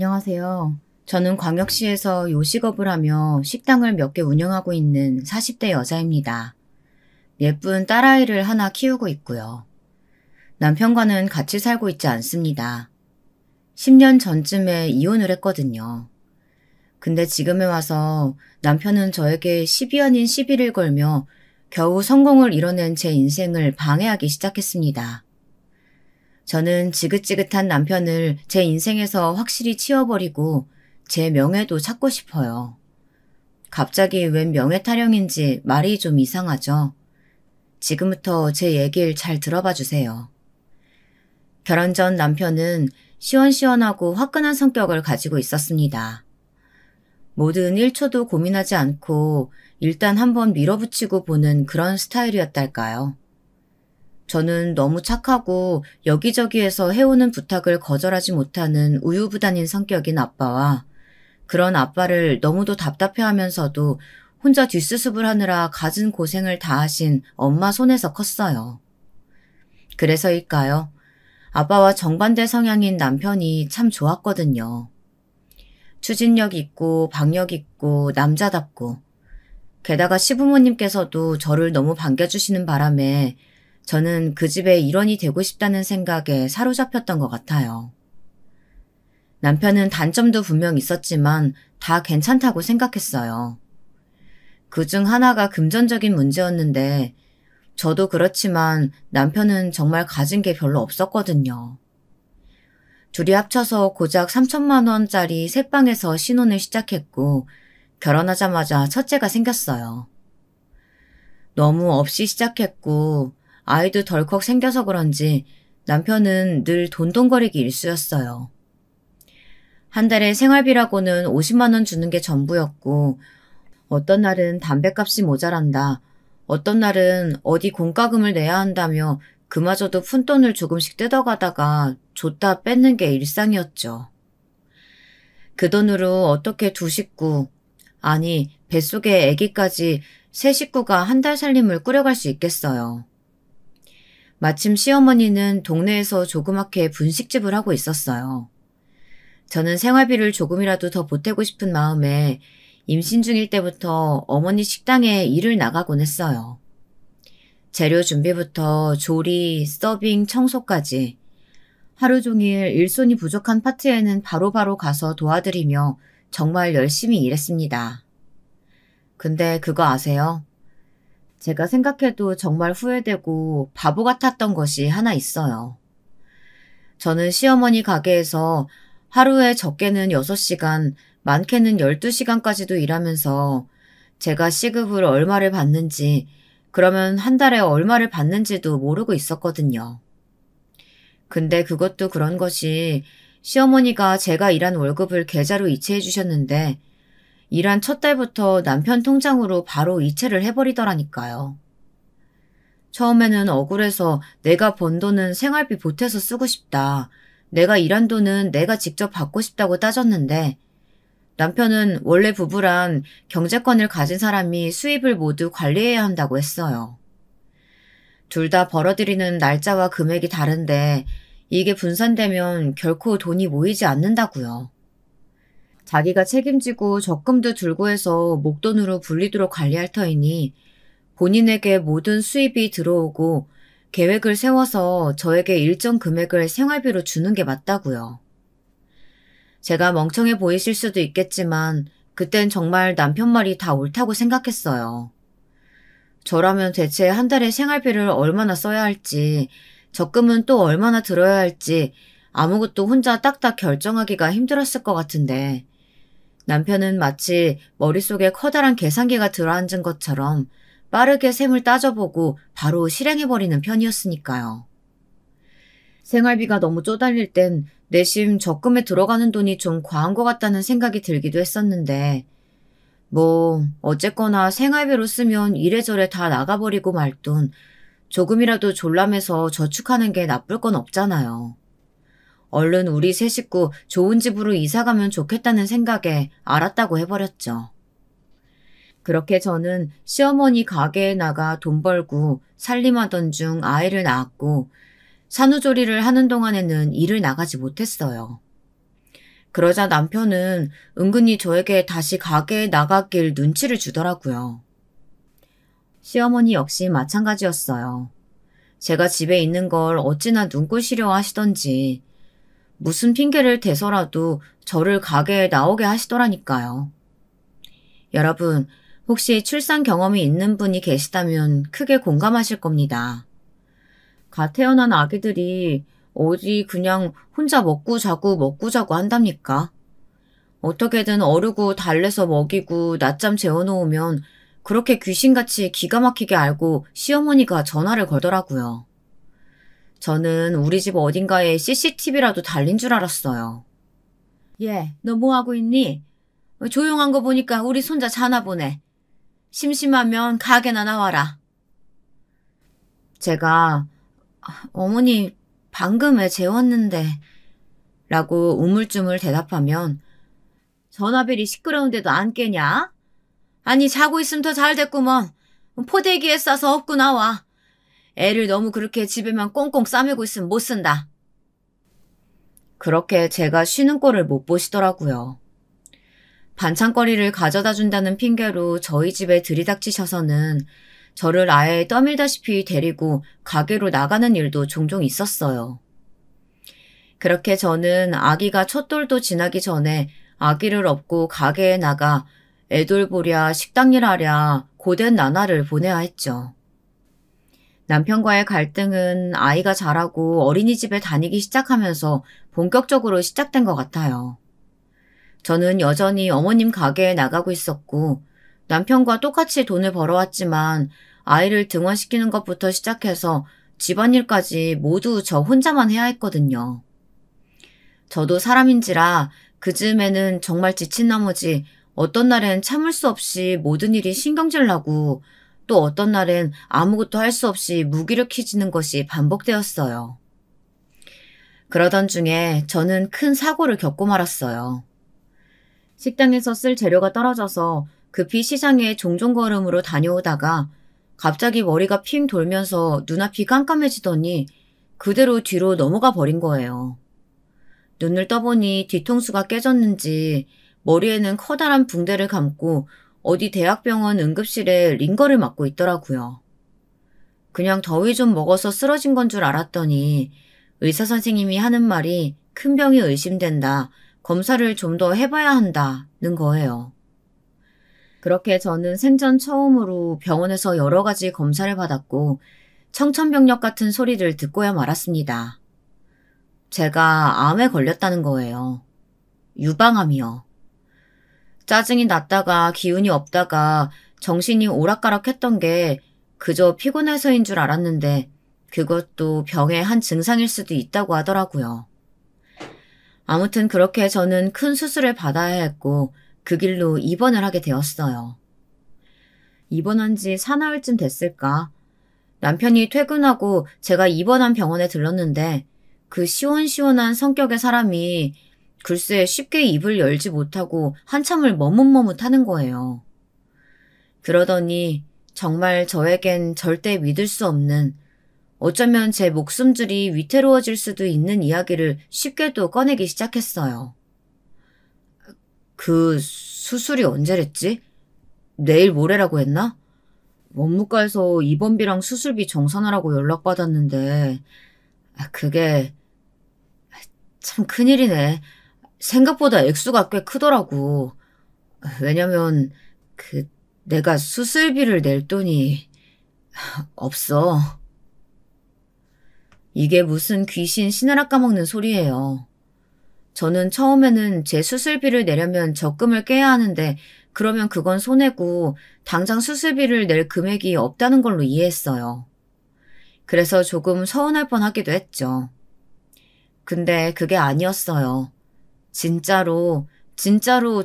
안녕하세요. 저는 광역시에서 요식업을 하며 식당을 몇 개 운영하고 있는 40대 여자입니다. 예쁜 딸아이를 하나 키우고 있고요. 남편과는 같이 살고 있지 않습니다. 10년 전쯤에 이혼을 했거든요. 근데 지금에 와서 남편은 저에게 시비 아닌 시비를 걸며 겨우 성공을 이뤄낸 제 인생을 방해하기 시작했습니다. 저는 지긋지긋한 남편을 제 인생에서 확실히 치워버리고 제 명예도 찾고 싶어요. 갑자기 웬 명예 타령인지 말이 좀 이상하죠? 지금부터 제 얘기를 잘 들어봐 주세요. 결혼 전 남편은 시원시원하고 화끈한 성격을 가지고 있었습니다. 뭐든 1초도 고민하지 않고 일단 한번 밀어붙이고 보는 그런 스타일이었달까요? 저는 너무 착하고 여기저기에서 해오는 부탁을 거절하지 못하는 우유부단인 성격인 아빠와 그런 아빠를 너무도 답답해하면서도 혼자 뒷수습을 하느라 갖은 고생을 다하신 엄마 손에서 컸어요. 그래서일까요? 아빠와 정반대 성향인 남편이 참 좋았거든요. 추진력 있고 박력 있고 남자답고 게다가 시부모님께서도 저를 너무 반겨주시는 바람에 저는 그 집의 일원이 되고 싶다는 생각에 사로잡혔던 것 같아요. 남편은 단점도 분명 있었지만 다 괜찮다고 생각했어요. 그중 하나가 금전적인 문제였는데 저도 그렇지만 남편은 정말 가진 게 별로 없었거든요. 둘이 합쳐서 고작 3천만 원짜리 새방에서 신혼을 시작했고 결혼하자마자 첫째가 생겼어요. 너무 없이 시작했고 아이도 덜컥 생겨서 그런지 남편은 늘 돈돈거리기 일쑤였어요. 한 달에 생활비라고는 50만 원 주는 게 전부였고 어떤 날은 담뱃값이 모자란다. 어떤 날은 어디 공과금을 내야 한다며 그마저도 푼돈을 조금씩 뜯어가다가 줬다 뺏는 게 일상이었죠. 그 돈으로 어떻게 두 식구, 아니 뱃속에 아기까지 세 식구가 한 달 살림을 꾸려갈 수 있겠어요. 마침 시어머니는 동네에서 조그맣게 분식집을 하고 있었어요. 저는 생활비를 조금이라도 더 보태고 싶은 마음에 임신 중일 때부터 어머니 식당에 일을 나가곤 했어요. 재료 준비부터 조리, 서빙, 청소까지 하루 종일 일손이 부족한 파트에는 바로바로 가서 도와드리며 정말 열심히 일했습니다. 근데 그거 아세요? 제가 생각해도 정말 후회되고 바보 같았던 것이 하나 있어요. 저는 시어머니 가게에서 하루에 적게는 6시간, 많게는 12시간까지도 일하면서 제가 시급을 얼마를 받는지, 그러면 한 달에 얼마를 받는지도 모르고 있었거든요. 근데 그것도 그런 것이 시어머니가 제가 일한 월급을 계좌로 이체해 주셨는데 일한 첫 달부터 남편 통장으로 바로 이체를 해버리더라니까요. 처음에는 억울해서 내가 번 돈은 생활비 보태서 쓰고 싶다. 내가 일한 돈은 내가 직접 받고 싶다고 따졌는데 남편은 원래 부부란 경제권을 가진 사람이 수입을 모두 관리해야 한다고 했어요. 둘 다 벌어들이는 날짜와 금액이 다른데 이게 분산되면 결코 돈이 모이지 않는다고요. 자기가 책임지고 적금도 들고 해서 목돈으로 불리도록 관리할 터이니 본인에게 모든 수입이 들어오고 계획을 세워서 저에게 일정 금액을 생활비로 주는 게 맞다고요. 제가 멍청해 보이실 수도 있겠지만 그땐 정말 남편 말이 다 옳다고 생각했어요. 저라면 대체 한 달에 생활비를 얼마나 써야 할지, 적금은 또 얼마나 들어야 할지 아무것도 혼자 딱딱 결정하기가 힘들었을 것 같은데 남편은 마치 머릿속에 커다란 계산기가 들어앉은 것처럼 빠르게 셈을 따져보고 바로 실행해버리는 편이었으니까요. 생활비가 너무 쪼달릴 땐 내심 적금에 들어가는 돈이 좀 과한 것 같다는 생각이 들기도 했었는데 어쨌거나 생활비로 쓰면 이래저래 다 나가버리고 말 돈 조금이라도 졸라매서 저축하는 게 나쁠 건 없잖아요. 얼른 우리 세 식구 좋은 집으로 이사가면 좋겠다는 생각에 알았다고 해버렸죠. 그렇게 저는 시어머니 가게에 나가 돈 벌고 살림하던 중 아이를 낳았고 산후조리를 하는 동안에는 일을 나가지 못했어요. 그러자 남편은 은근히 저에게 다시 가게에 나가길 눈치를 주더라고요. 시어머니 역시 마찬가지였어요. 제가 집에 있는 걸 어찌나 눈꼴시려 하시던지 무슨 핑계를 대서라도 저를 가게에 나오게 하시더라니까요. 여러분, 혹시 출산 경험이 있는 분이 계시다면 크게 공감하실 겁니다. 갓 태어난 아기들이 어디 그냥 혼자 먹고 자고 한답니까? 어떻게든 어르고 달래서 먹이고 낮잠 재워놓으면 그렇게 귀신같이 기가 막히게 알고 시어머니가 전화를 걸더라고요. 저는 우리 집 어딘가에 CCTV라도 달린 줄 알았어요. 얘, 너 뭐하고 있니? 조용한 거 보니까 우리 손자 자나 보네. 심심하면 가게나 나와라. 제가 어머니 방금 애 재웠는데 라고 우물쭈물 대답하면 전화벨이 시끄러운데도 안 깨냐? 아니 자고 있으면 더 잘 됐구먼. 포대기에 싸서 업고 나와. 애를 너무 그렇게 집에만 꽁꽁 싸매고 있으면 못 쓴다. 그렇게 제가 쉬는 꼴을 못 보시더라고요. 반찬거리를 가져다 준다는 핑계로 저희 집에 들이닥치셔서는 저를 아예 떠밀다시피 데리고 가게로 나가는 일도 종종 있었어요. 그렇게 저는 아기가 첫 돌도 지나기 전에 아기를 업고 가게에 나가 애돌보랴 식당일 하랴 고된 나날을 보내야 했죠. 남편과의 갈등은 아이가 자라고 어린이집에 다니기 시작하면서 본격적으로 시작된 것 같아요. 저는 여전히 어머님 가게에 나가고 있었고 남편과 똑같이 돈을 벌어왔지만 아이를 등원시키는 것부터 시작해서 집안일까지 모두 저 혼자만 해야 했거든요. 저도 사람인지라 그 즈음에는 정말 지친 나머지 어떤 날엔 참을 수 없이 모든 일이 신경질 나고 또 어떤 날엔 아무것도 할 수 없이 무기력해지는 것이 반복되었어요. 그러던 중에 저는 큰 사고를 겪고 말았어요. 식당에서 쓸 재료가 떨어져서 급히 시장에 종종걸음으로 다녀오다가 갑자기 머리가 핑 돌면서 눈앞이 깜깜해지더니 그대로 뒤로 넘어가 버린 거예요. 눈을 떠보니 뒤통수가 깨졌는지 머리에는 커다란 붕대를 감고 어디 대학병원 응급실에 링거를 맞고 있더라고요. 그냥 더위 좀 먹어서 쓰러진 건 줄 알았더니 의사 선생님이 하는 말이 큰 병이 의심된다. 검사를 좀 더 해봐야 한다는 거예요. 그렇게 저는 생전 처음으로 병원에서 여러 가지 검사를 받았고 청천벽력 같은 소리를 듣고야 말았습니다. 제가 암에 걸렸다는 거예요. 유방암이요. 짜증이 났다가 기운이 없다가 정신이 오락가락했던 게 그저 피곤해서인 줄 알았는데 그것도 병의 한 증상일 수도 있다고 하더라고요. 아무튼 그렇게 저는 큰 수술을 받아야 했고 그 길로 입원을 하게 되었어요. 입원한 지 사나흘쯤 됐을까? 남편이 퇴근하고 제가 입원한 병원에 들렀는데 그 시원시원한 성격의 사람이 글쎄 쉽게 입을 열지 못하고 한참을 머뭇머뭇하는 거예요. 그러더니 정말 저에겐 절대 믿을 수 없는 어쩌면 제 목숨줄이 위태로워질 수도 있는 이야기를 쉽게도 꺼내기 시작했어요. 그 수술이 언제랬지? 내일 모레라고 했나? 원무과에서 입원비랑 수술비 정산하라고 연락받았는데 그게 참 큰일이네. 생각보다 액수가 꽤 크더라고. 왜냐면 내가 수술비를 낼 돈이 없어. 이게 무슨 귀신 신하라 까먹는 소리예요. 저는 처음에는 제 수술비를 내려면 적금을 깨야 하는데 그러면 그건 손해고 당장 수술비를 낼 금액이 없다는 걸로 이해했어요. 그래서 조금 서운할 뻔하기도 했죠. 근데 그게 아니었어요. 진짜로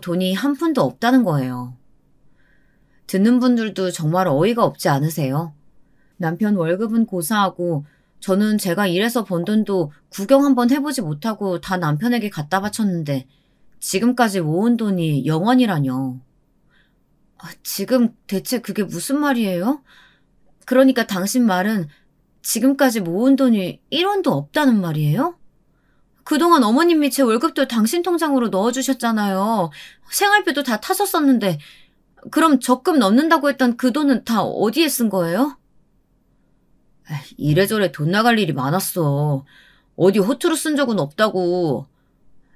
돈이 한 푼도 없다는 거예요. 듣는 분들도 정말 어이가 없지 않으세요? 남편 월급은 고사하고 저는 제가 일해서 번 돈도 구경 한번 해보지 못하고 다 남편에게 갖다 바쳤는데 지금까지 모은 돈이 0원이라뇨. 지금 대체 그게 무슨 말이에요? 그러니까 당신 말은 지금까지 모은 돈이 1원도 없다는 말이에요? 그동안 어머님이 제 월급도 당신 통장으로 넣어주셨잖아요. 생활비도 다 타서 썼는데 그럼 적금 넣는다고 했던 그 돈은 다 어디에 쓴 거예요? 이래저래 돈 나갈 일이 많았어. 어디 호투로 쓴 적은 없다고.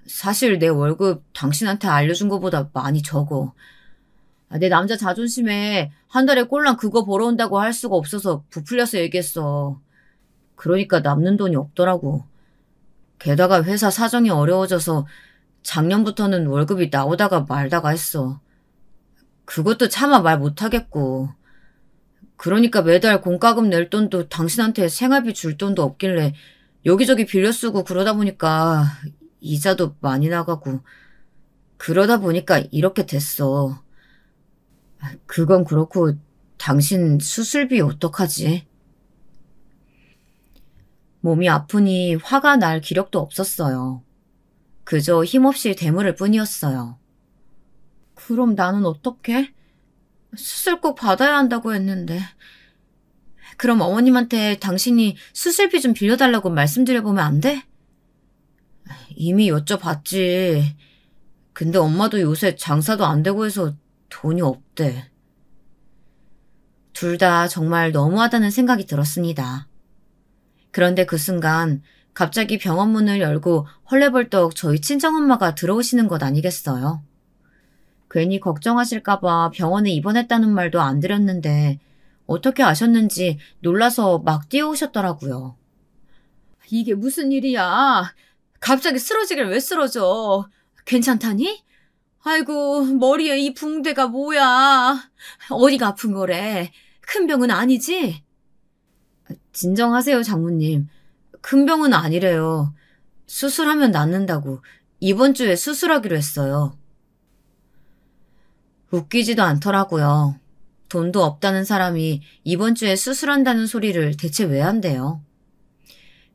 사실 내 월급 당신한테 알려준 것보다 많이 적어. 내 남자 자존심에 한 달에 꼴랑 그거 벌어온다고 할 수가 없어서 부풀려서 얘기했어. 그러니까 남는 돈이 없더라고. 게다가 회사 사정이 어려워져서 작년부터는 월급이 나오다가 말다가 했어. 그것도 차마 말 못하겠고. 그러니까 매달 공과금 낼 돈도 당신한테 생활비 줄 돈도 없길래 여기저기 빌려 쓰고 그러다 보니까 이자도 많이 나가고 그러다 보니까 이렇게 됐어. 그건 그렇고 당신 수술비 어떡하지? 몸이 아프니 화가 날 기력도 없었어요. 그저 힘없이 대물을 뿐이었어요. 그럼 나는 어떡해? 수술 꼭 받아야 한다고 했는데. 그럼 어머님한테 당신이 수술비 좀 빌려달라고 말씀드려보면 안 돼? 이미 여쭤봤지. 근데 엄마도 요새 장사도 안 되고 해서 돈이 없대. 둘 다 정말 너무하다는 생각이 들었습니다. 그런데 그 순간 갑자기 병원 문을 열고 헐레벌떡 저희 친정엄마가 들어오시는 것 아니겠어요? 괜히 걱정하실까봐 병원에 입원했다는 말도 안 드렸는데 어떻게 아셨는지 놀라서 막 뛰어오셨더라고요. 이게 무슨 일이야? 갑자기 쓰러지길 왜 쓰러져? 괜찮다니? 아이고, 머리에 이 붕대가 뭐야? 어디가 아픈 거래? 큰 병은 아니지? 진정하세요, 장모님. 큰 병은 아니래요. 수술하면 낫는다고 이번 주에 수술하기로 했어요. 웃기지도 않더라고요. 돈도 없다는 사람이 이번 주에 수술한다는 소리를 대체 왜 한대요?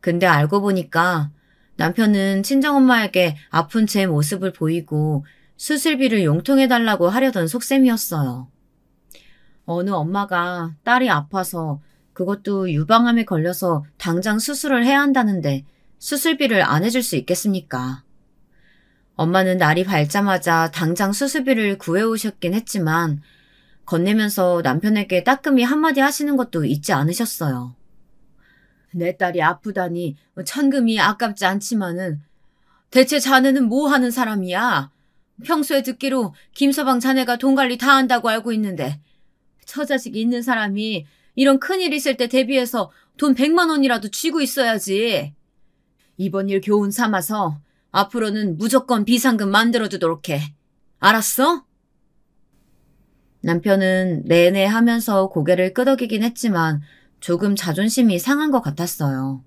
근데 알고 보니까 남편은 친정엄마에게 아픈 제 모습을 보이고 수술비를 용통해달라고 하려던 속셈이었어요. 어느 엄마가 딸이 아파서 그것도 유방암에 걸려서 당장 수술을 해야 한다는데 수술비를 안 해줄 수 있겠습니까? 엄마는 날이 밝자마자 당장 수술비를 구해오셨긴 했지만 건네면서 남편에게 따끔히 한마디 하시는 것도 잊지 않으셨어요. 내 딸이 아프다니 천금이 아깝지 않지만은 대체 자네는 뭐 하는 사람이야? 평소에 듣기로 김서방 자네가 돈 관리 다 한다고 알고 있는데 처자식이 있는 사람이 이런 큰일 있을 때 대비해서 돈 100만 원이라도 쥐고 있어야지. 이번 일 교훈 삼아서 앞으로는 무조건 비상금 만들어두도록 해. 알았어? 남편은 네네 하면서 고개를 끄덕이긴 했지만 조금 자존심이 상한 것 같았어요.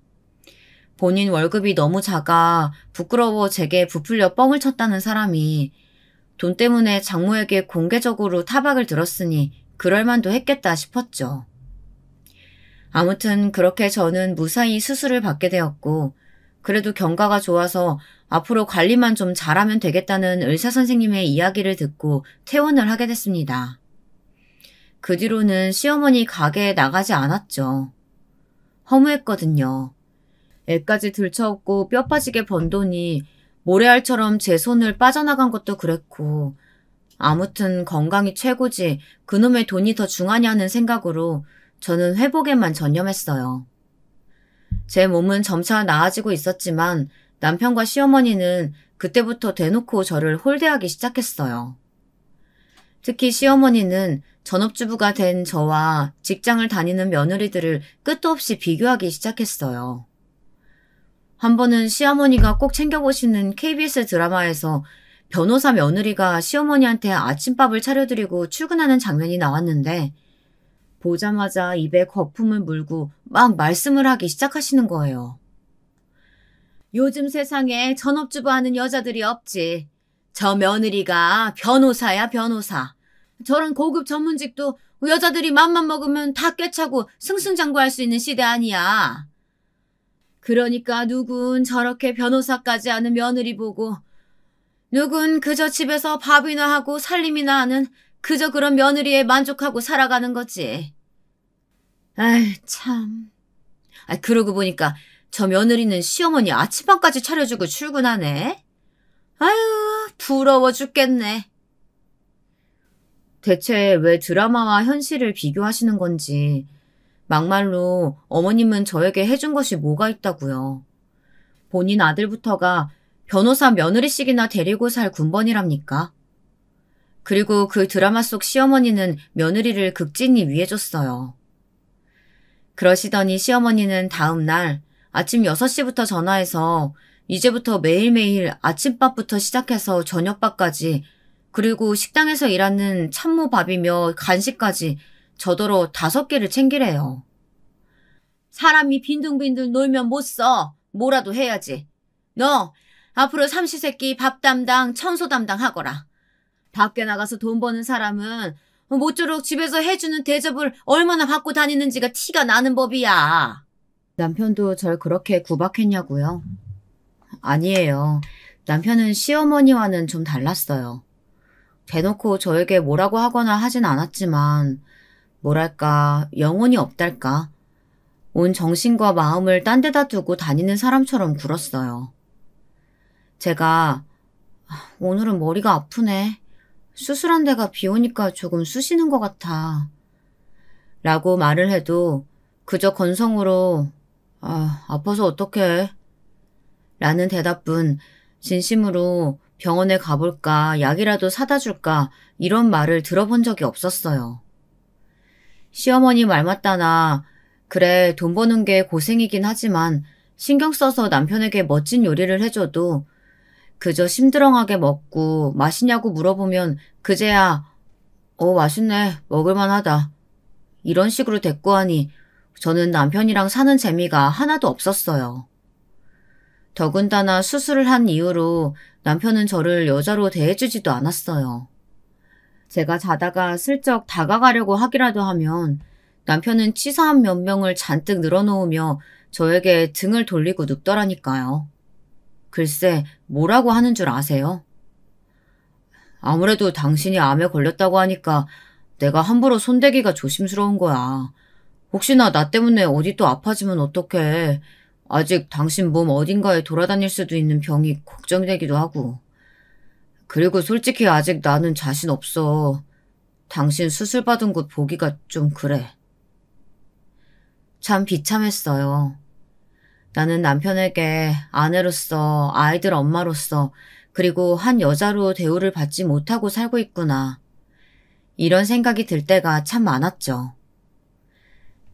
본인 월급이 너무 작아 부끄러워 제게 부풀려 뻥을 쳤다는 사람이 돈 때문에 장모에게 공개적으로 타박을 들었으니 그럴 만도 했겠다 싶었죠. 아무튼 그렇게 저는 무사히 수술을 받게 되었고 그래도 경과가 좋아서 앞으로 관리만 좀 잘하면 되겠다는 의사 선생님의 이야기를 듣고 퇴원을 하게 됐습니다. 그 뒤로는 시어머니 가게에 나가지 않았죠. 허무했거든요. 애까지 들쳐업고 뼈 빠지게 번 돈이 모래알처럼 제 손을 빠져나간 것도 그랬고 아무튼 건강이 최고지 그놈의 돈이 더 중하냐는 생각으로 저는 회복에만 전념했어요. 제 몸은 점차 나아지고 있었지만 남편과 시어머니는 그때부터 대놓고 저를 홀대하기 시작했어요. 특히 시어머니는 전업주부가 된 저와 직장을 다니는 며느리들을 끝도 없이 비교하기 시작했어요. 한 번은 시어머니가 꼭 챙겨보시는 KBS 드라마에서 변호사 며느리가 시어머니한테 아침밥을 차려드리고 출근하는 장면이 나왔는데 보자마자 입에 거품을 물고 막 말씀을 하기 시작하시는 거예요. 요즘 세상에 전업주부 하는 여자들이 없지. 저 며느리가 변호사야, 변호사. 저런 고급 전문직도 여자들이 맘만 먹으면 다 꿰차고 승승장구할 수 있는 시대 아니야. 그러니까 누군 저렇게 변호사까지 하는 며느리 보고 누군 그저 집에서 밥이나 하고 살림이나 하는 그저 그런 며느리에 만족하고 살아가는 거지. 아이 참. 그러고 보니까 저 며느리는 시어머니 아침밥까지 차려주고 출근하네. 아유, 부러워 죽겠네. 대체 왜 드라마와 현실을 비교하시는 건지, 막말로 어머님은 저에게 해준 것이 뭐가 있다고요. 본인 아들부터가 변호사 며느리씩이나 데리고 살 군번이랍니까? 그리고 그 드라마 속 시어머니는 며느리를 극진히 위해줬어요. 그러시더니 시어머니는 다음 날 아침 6시부터 전화해서 이제부터 매일매일 아침밥부터 시작해서 저녁밥까지 그리고 식당에서 일하는 참모밥이며 간식까지 저더러 5개를 챙기래요. 사람이 빈둥빈둥 놀면 못 써. 뭐라도 해야지. 너 앞으로 삼시세끼 밥 담당, 청소 담당 하거라. 밖에 나가서 돈 버는 사람은 모쪼록 집에서 해주는 대접을 얼마나 받고 다니는지가 티가 나는 법이야. 남편도 절 그렇게 구박했냐고요? 아니에요. 남편은 시어머니와는 좀 달랐어요. 대놓고 저에게 뭐라고 하거나 하진 않았지만 뭐랄까 영혼이 없달까 온 정신과 마음을 딴 데다 두고 다니는 사람처럼 굴었어요. 제가 오늘은 머리가 아프네. 수술한 데가 비 오니까 조금 쑤시는 것 같아. 라고 말을 해도 그저 건성으로 아파서 어떡해. 라는 대답뿐 진심으로 병원에 가볼까 약이라도 사다 줄까 이런 말을 들어본 적이 없었어요. 시어머니 말 맞다나 그래 돈 버는 게 고생이긴 하지만 신경 써서 남편에게 멋진 요리를 해줘도 그저 심드렁하게 먹고 맛있냐고 물어보면 그제야 맛있네 먹을만하다 이런 식으로 대꾸하니 저는 남편이랑 사는 재미가 하나도 없었어요. 더군다나 수술을 한 이후로 남편은 저를 여자로 대해주지도 않았어요. 제가 자다가 슬쩍 다가가려고 하기라도 하면 남편은 치사한 면명을 잔뜩 늘어놓으며 저에게 등을 돌리고 눕더라니까요. 글쎄 뭐라고 하는 줄 아세요? 아무래도 당신이 암에 걸렸다고 하니까 내가 함부로 손대기가 조심스러운 거야. 혹시나 나 때문에 어디 또 아파지면 어떡해. 아직 당신 몸 어딘가에 돌아다닐 수도 있는 병이 걱정되기도 하고. 그리고 솔직히 아직 나는 자신 없어. 당신 수술 받은 곳 보기가 좀 그래. 참 비참했어요. 나는 남편에게 아내로서, 아이들 엄마로서, 그리고 한 여자로 대우를 받지 못하고 살고 있구나. 이런 생각이 들 때가 참 많았죠.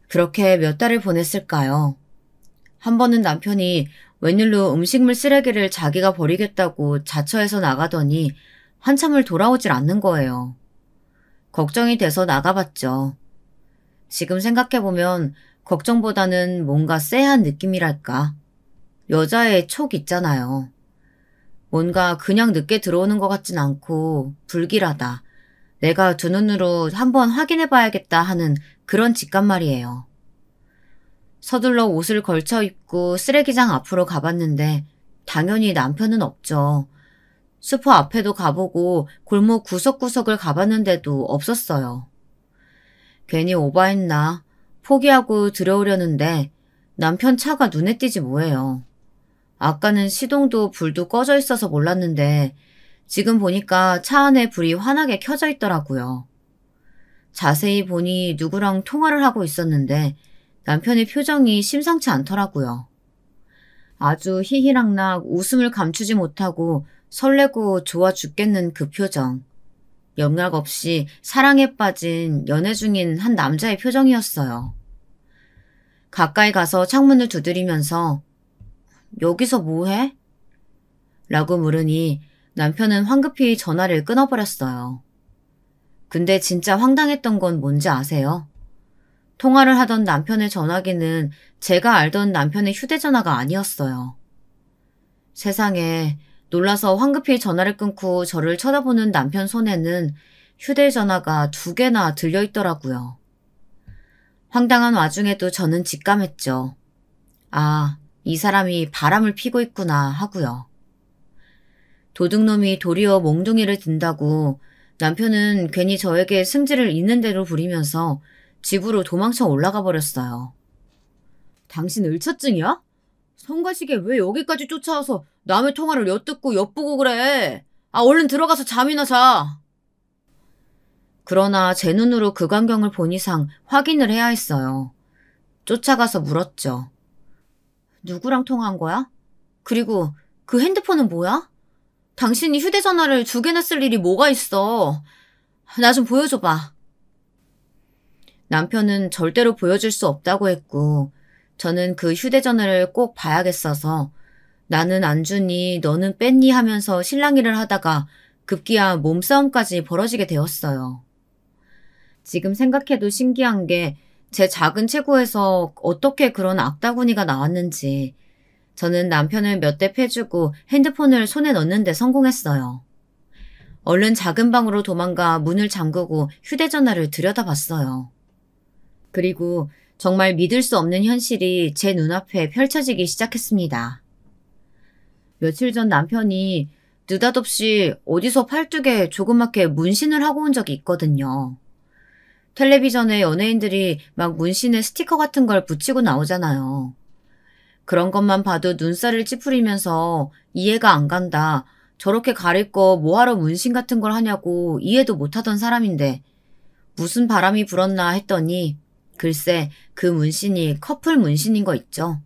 그렇게 몇 달을 보냈을까요? 한 번은 남편이 웬일로 음식물 쓰레기를 자기가 버리겠다고 자처해서 나가더니 한참을 돌아오질 않는 거예요. 걱정이 돼서 나가봤죠. 지금 생각해보면 걱정보다는 뭔가 쎄한 느낌이랄까. 여자의 촉 있잖아요. 뭔가 그냥 늦게 들어오는 것 같진 않고 불길하다. 내가 두 눈으로 한번 확인해봐야겠다 하는 그런 직감 말이에요. 서둘러 옷을 걸쳐 입고 쓰레기장 앞으로 가봤는데 당연히 남편은 없죠. 슈퍼 앞에도 가보고 골목 구석구석을 가봤는데도 없었어요. 괜히 오바했나 포기하고 들어오려는데 남편 차가 눈에 띄지 뭐예요. 아까는 시동도 불도 꺼져 있어서 몰랐는데 지금 보니까 차 안에 불이 환하게 켜져 있더라고요. 자세히 보니 누구랑 통화를 하고 있었는데 남편의 표정이 심상치 않더라고요. 아주 희희락락 웃음을 감추지 못하고 설레고 좋아 죽겠는 그 표정. 영락 없이 사랑에 빠진 연애 중인 한 남자의 표정이었어요. 가까이 가서 창문을 두드리면서 여기서 뭐해? 라고 물으니 남편은 황급히 전화를 끊어버렸어요. 근데 진짜 황당했던 건 뭔지 아세요? 통화를 하던 남편의 전화기는 제가 알던 남편의 휴대전화가 아니었어요. 세상에 놀라서 황급히 전화를 끊고 저를 쳐다보는 남편 손에는 휴대전화가 2개나 들려있더라고요. 황당한 와중에도 저는 직감했죠. 아, 이 사람이 바람을 피고 있구나 하고요. 도둑놈이 도리어 몽둥이를 든다고 남편은 괜히 저에게 승질을 있는 대로 부리면서 집으로 도망쳐 올라가 버렸어요. 당신 을처증이야? 성가시게 왜 여기까지 쫓아와서 남의 통화를 엿듣고 엿보고 그래? 얼른 들어가서 잠이나 자. 그러나 제 눈으로 그 광경을 본 이상 확인을 해야 했어요. 쫓아가서 물었죠. 누구랑 통화한 거야? 그리고 그 핸드폰은 뭐야? 당신이 휴대전화를 2개나 쓸 일이 뭐가 있어? 나 좀 보여줘봐. 남편은 절대로 보여줄 수 없다고 했고 저는 그 휴대전화를 꼭 봐야겠어서 나는 안 주니 너는 뺐니 하면서 실랑이를 하다가 급기야 몸싸움까지 벌어지게 되었어요. 지금 생각해도 신기한 게 제 작은 체구에서 어떻게 그런 악다구니가 나왔는지 저는 남편을 몇 대 패주고 핸드폰을 손에 넣는 데 성공했어요. 얼른 작은 방으로 도망가 문을 잠그고 휴대전화를 들여다봤어요. 그리고 정말 믿을 수 없는 현실이 제 눈앞에 펼쳐지기 시작했습니다. 며칠 전 남편이 느닷없이 어디서 팔뚝에 조그맣게 문신을 하고 온 적이 있거든요. 텔레비전에 연예인들이 막 문신에 스티커 같은 걸 붙이고 나오잖아요. 그런 것만 봐도 눈살을 찌푸리면서 이해가 안 간다. 저렇게 가릴 거 뭐하러 문신 같은 걸 하냐고 이해도 못하던 사람인데 무슨 바람이 불었나 했더니 글쎄 그 문신이 커플 문신인 거 있죠.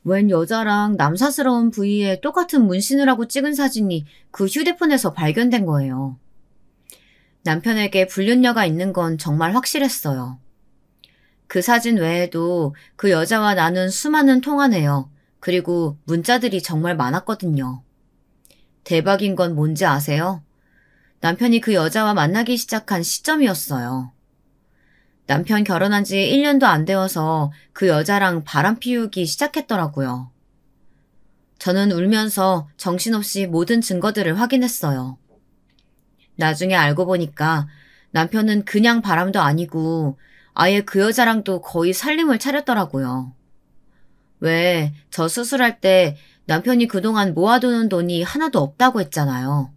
웬 여자랑 남사스러운 부위에 똑같은 문신을 하고 찍은 사진이 그 휴대폰에서 발견된 거예요. 남편에게 불륜녀가 있는 건 정말 확실했어요. 그 사진 외에도 그 여자와 나눈 수많은 통화 내역, 그리고 문자들이 정말 많았거든요. 대박인 건 뭔지 아세요? 남편이 그 여자와 만나기 시작한 시점이었어요. 남편 결혼한 지 1년도 안 되어서 그 여자랑 바람 피우기 시작했더라고요. 저는 울면서 정신없이 모든 증거들을 확인했어요. 나중에 알고 보니까 남편은 그냥 바람도 아니고 아예 그 여자랑도 거의 살림을 차렸더라고요. 왜 저 수술할 때 남편이 그동안 모아두는 돈이 하나도 없다고 했잖아요.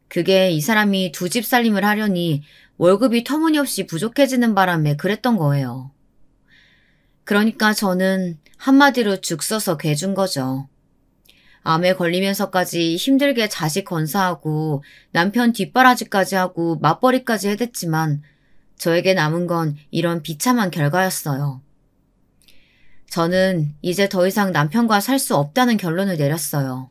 그게 이 사람이 2집 살림을 하려니 월급이 터무니없이 부족해지는 바람에 그랬던 거예요. 그러니까 저는 한마디로 죽 써서 괴준 거죠. 암에 걸리면서까지 힘들게 자식 건사하고 남편 뒷바라지까지 하고 맞벌이까지 해댔지만 저에게 남은 건 이런 비참한 결과였어요. 저는 이제 더 이상 남편과 살 수 없다는 결론을 내렸어요.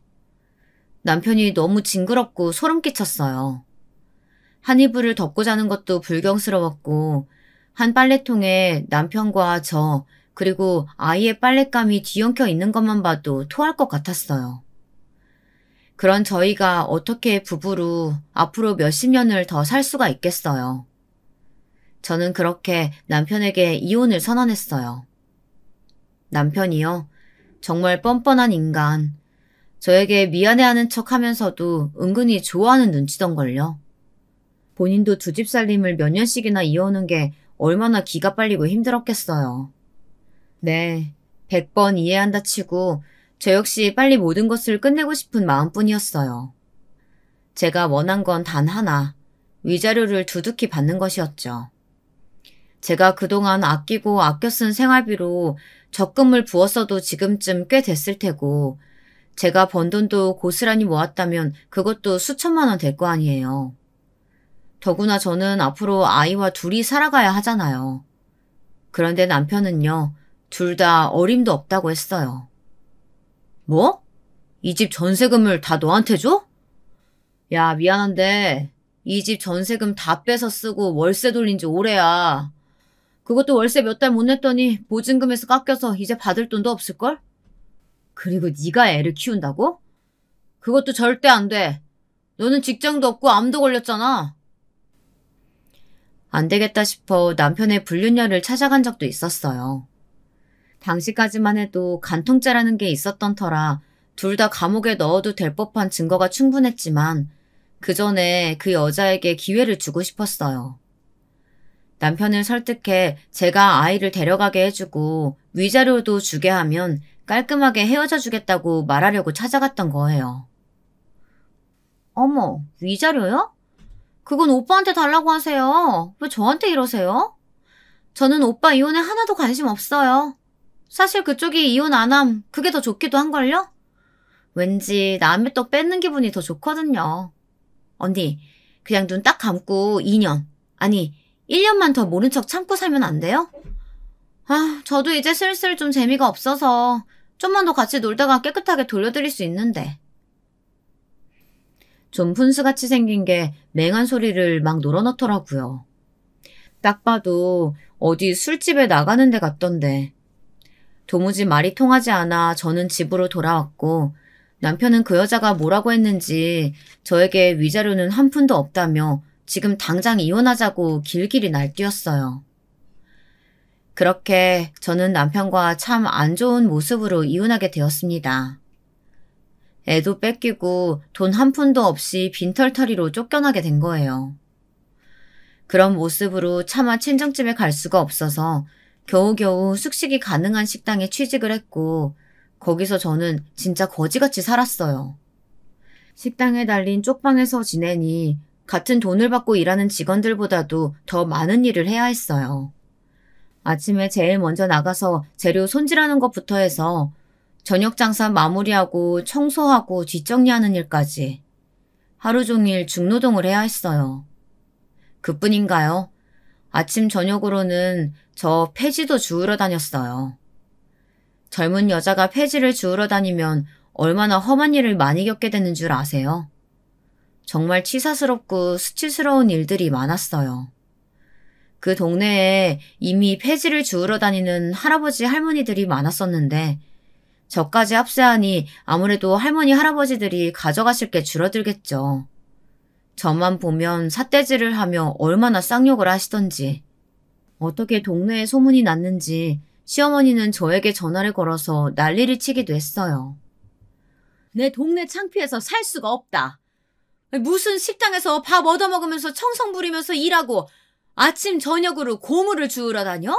남편이 너무 징그럽고 소름 끼쳤어요. 한 이불을 덮고 자는 것도 불경스러웠고 한 빨래통에 남편과 저 그리고 아이의 빨랫감이 뒤엉켜 있는 것만 봐도 토할 것 같았어요. 그런 저희가 어떻게 부부로 앞으로 몇십 년을 더 살 수가 있겠어요. 저는 그렇게 남편에게 이혼을 선언했어요. 남편이요. 정말 뻔뻔한 인간. 저에게 미안해하는 척 하면서도 은근히 좋아하는 눈치던걸요. 본인도 2집 살림을 몇 년씩이나 이어오는 게 얼마나 기가 빨리고 힘들었겠어요. 네, 100번 이해한다 치고 저 역시 빨리 모든 것을 끝내고 싶은 마음뿐이었어요. 제가 원한 건 단 하나, 위자료를 두둑히 받는 것이었죠. 제가 그동안 아끼고 아껴 쓴 생활비로 적금을 부었어도 지금쯤 꽤 됐을 테고 제가 번 돈도 고스란히 모았다면 그것도 수천만 원 될 거 아니에요. 더구나 저는 앞으로 아이와 둘이 살아가야 하잖아요. 그런데 남편은요, 둘 다 어림도 없다고 했어요. 뭐? 이 집 전세금을 다 너한테 줘? 야, 미안한데 이 집 전세금 다 빼서 쓰고 월세 돌린 지 오래야. 그것도 월세 몇 달 못 냈더니 보증금에서 깎여서 이제 받을 돈도 없을걸? 그리고 네가 애를 키운다고? 그것도 절대 안 돼. 너는 직장도 없고 암도 걸렸잖아. 안 되겠다 싶어 남편의 불륜녀를 찾아간 적도 있었어요. 당시까지만 해도 간통죄라는 게 있었던 터라 둘 다 감옥에 넣어도 될 법한 증거가 충분했지만 그 전에 그 여자에게 기회를 주고 싶었어요. 남편을 설득해 제가 아이를 데려가게 해주고 위자료도 주게 하면 깔끔하게 헤어져 주겠다고 말하려고 찾아갔던 거예요. 어머, 위자료요? 그건 오빠한테 달라고 하세요. 왜 저한테 이러세요? 저는 오빠 이혼에 하나도 관심 없어요. 사실 그쪽이 이혼 안 함, 그게 더 좋기도 한걸요? 왠지 남의 떡 뺏는 기분이 더 좋거든요. 언니, 그냥 눈 딱 감고 2년, 아니 1년만 더 모른 척 참고 살면 안 돼요? 아, 저도 이제 슬슬 좀 재미가 없어서 좀만 더 같이 놀다가 깨끗하게 돌려드릴 수 있는데. 좀 훈수같이 생긴 게 맹한 소리를 막 놀아놓더라고요. 딱 봐도 어디 술집에 나가는 데 같던데. 도무지 말이 통하지 않아 저는 집으로 돌아왔고 남편은 그 여자가 뭐라고 했는지 저에게 위자료는 한 푼도 없다며 지금 당장 이혼하자고 길길이 날뛰었어요. 그렇게 저는 남편과 참 안 좋은 모습으로 이혼하게 되었습니다. 애도 뺏기고 돈 한 푼도 없이 빈털터리로 쫓겨나게 된 거예요. 그런 모습으로 차마 친정집에 갈 수가 없어서 겨우겨우 숙식이 가능한 식당에 취직을 했고 거기서 저는 진짜 거지같이 살았어요. 식당에 달린 쪽방에서 지내니 같은 돈을 받고 일하는 직원들보다도 더 많은 일을 해야 했어요. 아침에 제일 먼저 나가서 재료 손질하는 것부터 해서 저녁 장사 마무리하고 청소하고 뒷정리하는 일까지 하루 종일 중노동을 해야 했어요. 그뿐인가요? 아침 저녁으로는 저 폐지도 주우러 다녔어요. 젊은 여자가 폐지를 주우러 다니면 얼마나 험한 일을 많이 겪게 되는 줄 아세요? 정말 치사스럽고 수치스러운 일들이 많았어요. 그 동네에 이미 폐지를 주우러 다니는 할아버지 할머니들이 많았었는데 저까지 합세하니 아무래도 할머니 할아버지들이 가져가실 게 줄어들겠죠. 저만 보면 삿대질을 하며 얼마나 쌍욕을 하시던지. 어떻게 동네에 소문이 났는지 시어머니는 저에게 전화를 걸어서 난리를 치기도 했어요. 내 동네 창피해서 살 수가 없다. 무슨 식당에서 밥 얻어먹으면서 청성 부리면서 일하고 아침 저녁으로 고물을 주우러 다녀?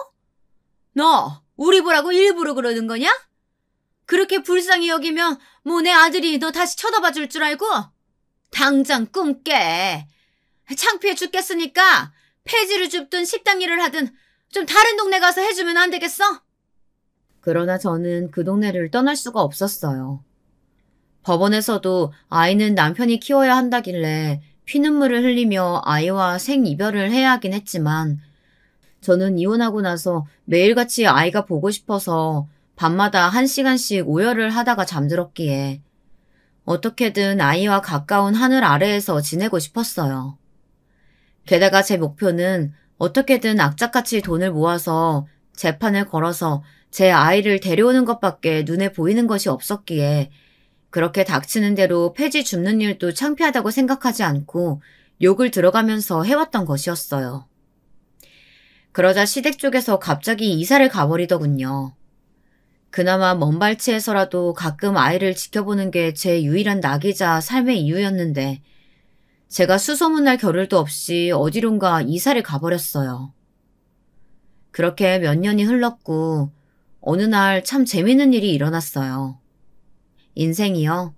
너 우리 보라고 일부러 그러는 거냐? 그렇게 불쌍히 여기면 뭐 내 아들이 너 다시 쳐다봐 줄 줄 알고? 당장 꿈 깨. 창피해 죽겠으니까 폐지를 줍든 식당 일을 하든 좀 다른 동네 가서 해주면 안 되겠어? 그러나 저는 그 동네를 떠날 수가 없었어요. 법원에서도 아이는 남편이 키워야 한다길래 피눈물을 흘리며 아이와 생이별을 해야 하긴 했지만 저는 이혼하고 나서 매일같이 아이가 보고 싶어서 밤마다 1시간씩 오열을 하다가 잠들었기에 어떻게든 아이와 가까운 하늘 아래에서 지내고 싶었어요. 게다가 제 목표는 어떻게든 악착같이 돈을 모아서 재판을 걸어서 제 아이를 데려오는 것밖에 눈에 보이는 것이 없었기에 그렇게 닥치는 대로 폐지 줍는 일도 창피하다고 생각하지 않고 욕을 들어가면서 해왔던 것이었어요. 그러자 시댁 쪽에서 갑자기 이사를 가버리더군요. 그나마 먼 발치에서라도 가끔 아이를 지켜보는 게 제 유일한 낙이자 삶의 이유였는데 제가 수소문할 겨를도 없이 어디론가 이사를 가버렸어요. 그렇게 몇 년이 흘렀고 어느 날 참 재밌는 일이 일어났어요. 인생이요.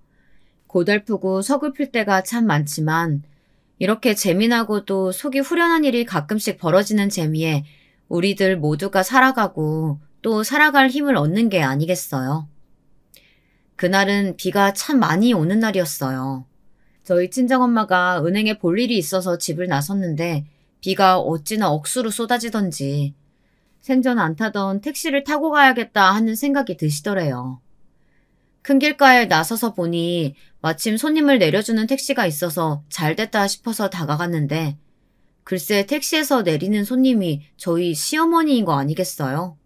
고달프고 서글플 때가 참 많지만 이렇게 재미나고도 속이 후련한 일이 가끔씩 벌어지는 재미에 우리들 모두가 살아가고 또 살아갈 힘을 얻는 게 아니겠어요. 그날은 비가 참 많이 오는 날이었어요. 저희 친정엄마가 은행에 볼 일이 있어서 집을 나섰는데 비가 어찌나 억수로 쏟아지던지 생전 안 타던 택시를 타고 가야겠다 하는 생각이 드시더래요. 큰 길가에 나서서 보니 마침 손님을 내려주는 택시가 있어서 잘됐다 싶어서 다가갔는데 글쎄 택시에서 내리는 손님이 저희 시어머니인 거 아니겠어요?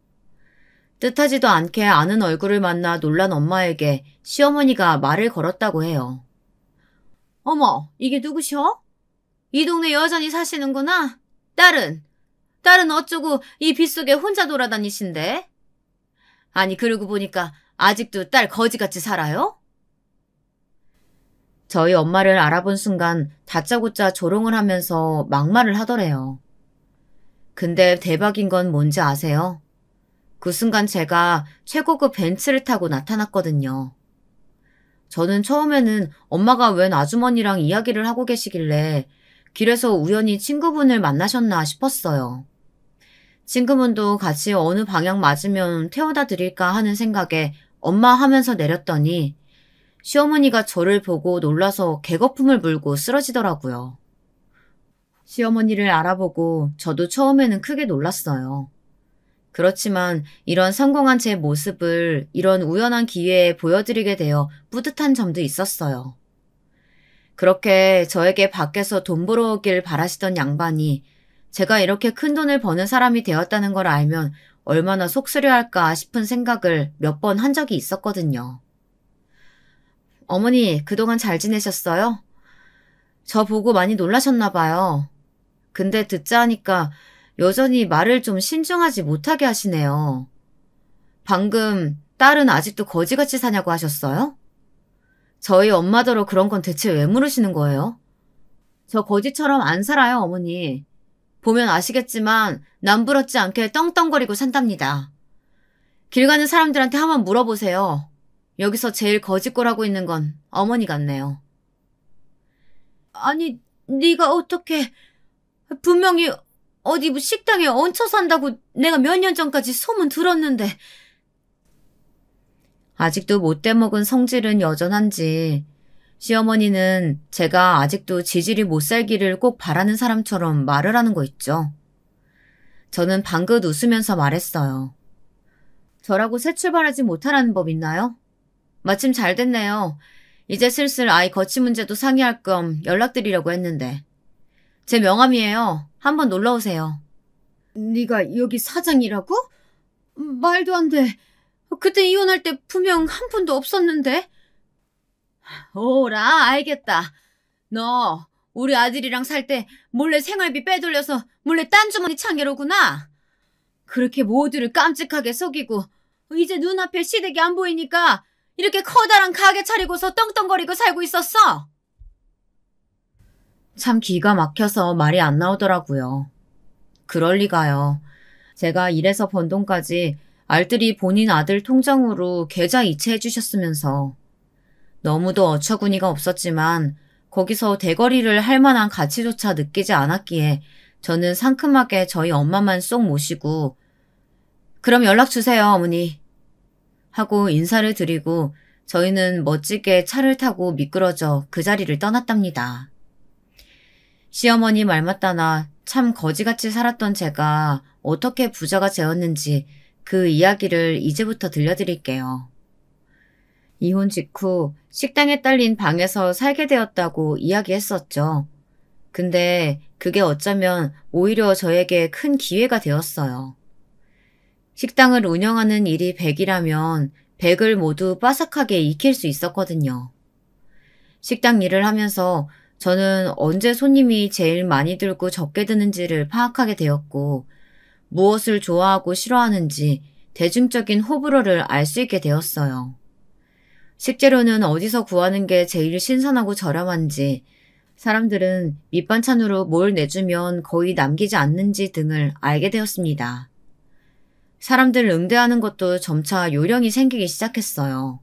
뜻하지도 않게 아는 얼굴을 만나 놀란 엄마에게 시어머니가 말을 걸었다고 해요. 어머, 이게 누구셔? 이 동네 여전히 사시는구나? 딸은 어쩌고 이 빗속에 혼자 돌아다니신데? 아니 그러고 보니까 아직도 딸 거지같이 살아요? 저희 엄마를 알아본 순간 다짜고짜 조롱을 하면서 막말을 하더래요. 근데 대박인 건 뭔지 아세요? 그 순간 제가 최고급 벤츠를 타고 나타났거든요. 저는 처음에는 엄마가 웬 아주머니랑 이야기를 하고 계시길래 길에서 우연히 친구분을 만나셨나 싶었어요. 친구분도 같이 어느 방향 맞으면 태워다 드릴까 하는 생각에 엄마 하면서 내렸더니 시어머니가 저를 보고 놀라서 개거품을 물고 쓰러지더라고요. 시어머니를 알아보고 저도 처음에는 크게 놀랐어요. 그렇지만 이런 성공한 제 모습을 이런 우연한 기회에 보여드리게 되어 뿌듯한 점도 있었어요. 그렇게 저에게 밖에서 돈 벌어오길 바라시던 양반이 제가 이렇게 큰 돈을 버는 사람이 되었다는 걸 알면 얼마나 속쓰려할까 싶은 생각을 몇 번 한 적이 있었거든요. 어머니, 그동안 잘 지내셨어요? 저 보고 많이 놀라셨나 봐요. 근데 듣자 하니까 여전히 말을 좀 신중하지 못하게 하시네요. 방금 딸은 아직도 거지같이 사냐고 하셨어요? 저희 엄마더러 그런 건 대체 왜 물으시는 거예요? 저 거지처럼 안 살아요, 어머니. 보면 아시겠지만 남부럽지 않게 떵떵거리고 산답니다. 길 가는 사람들한테 한번 물어보세요. 여기서 제일 거짓골하고 있는 건 어머니 같네요. 아니, 네가 어떻게... 분명히 어디 뭐 식당에 얹혀 산다고 내가 몇 년 전까지 소문 들었는데. 아직도 못돼 먹은 성질은 여전한지 시어머니는 제가 아직도 지질이 못 살기를 꼭 바라는 사람처럼 말을 하는 거 있죠. 저는 방긋 웃으면서 말했어요. 저라고 새 출발하지 못하라는 법 있나요? 마침 잘 됐네요. 이제 슬슬 아이 거치 문제도 상의할 겸 연락드리려고 했는데. 제 명함이에요. 한번 놀러오세요. 네가 여기 사장이라고? 말도 안 돼. 그때 이혼할 때 분명 한 푼도 없었는데. 오라, 알겠다. 너 우리 아들이랑 살 때 몰래 생활비 빼돌려서 몰래 딴 주머니 창게로구나. 그렇게 모두를 깜찍하게 속이고 이제 눈앞에 시댁이 안 보이니까 이렇게 커다란 가게 차리고서 떵떵거리고 살고 있었어. 참 기가 막혀서 말이 안 나오더라고요. 그럴 리가요. 제가 일해서 번 돈까지 알뜰히 본인 아들 통장으로 계좌 이체해 주셨으면서 너무도 어처구니가 없었지만 거기서 대거리를 할 만한 가치조차 느끼지 않았기에 저는 상큼하게 저희 엄마만 쏙 모시고 그럼 연락 주세요, 어머니. 하고 인사를 드리고 저희는 멋지게 차를 타고 미끄러져 그 자리를 떠났답니다. 시어머니 말 맞다나 참 거지같이 살았던 제가 어떻게 부자가 되었는지 그 이야기를 이제부터 들려드릴게요. 이혼 직후 식당에 딸린 방에서 살게 되었다고 이야기했었죠. 근데 그게 어쩌면 오히려 저에게 큰 기회가 되었어요. 식당을 운영하는 일이 100이라면 100을 모두 빠삭하게 익힐 수 있었거든요. 식당 일을 하면서 저는 언제 손님이 제일 많이 들고 적게 드는지를 파악하게 되었고 무엇을 좋아하고 싫어하는지 대중적인 호불호를 알 수 있게 되었어요. 식재료는 어디서 구하는 게 제일 신선하고 저렴한지, 사람들은 밑반찬으로 뭘 내주면 거의 남기지 않는지 등을 알게 되었습니다. 사람들 응대하는 것도 점차 요령이 생기기 시작했어요.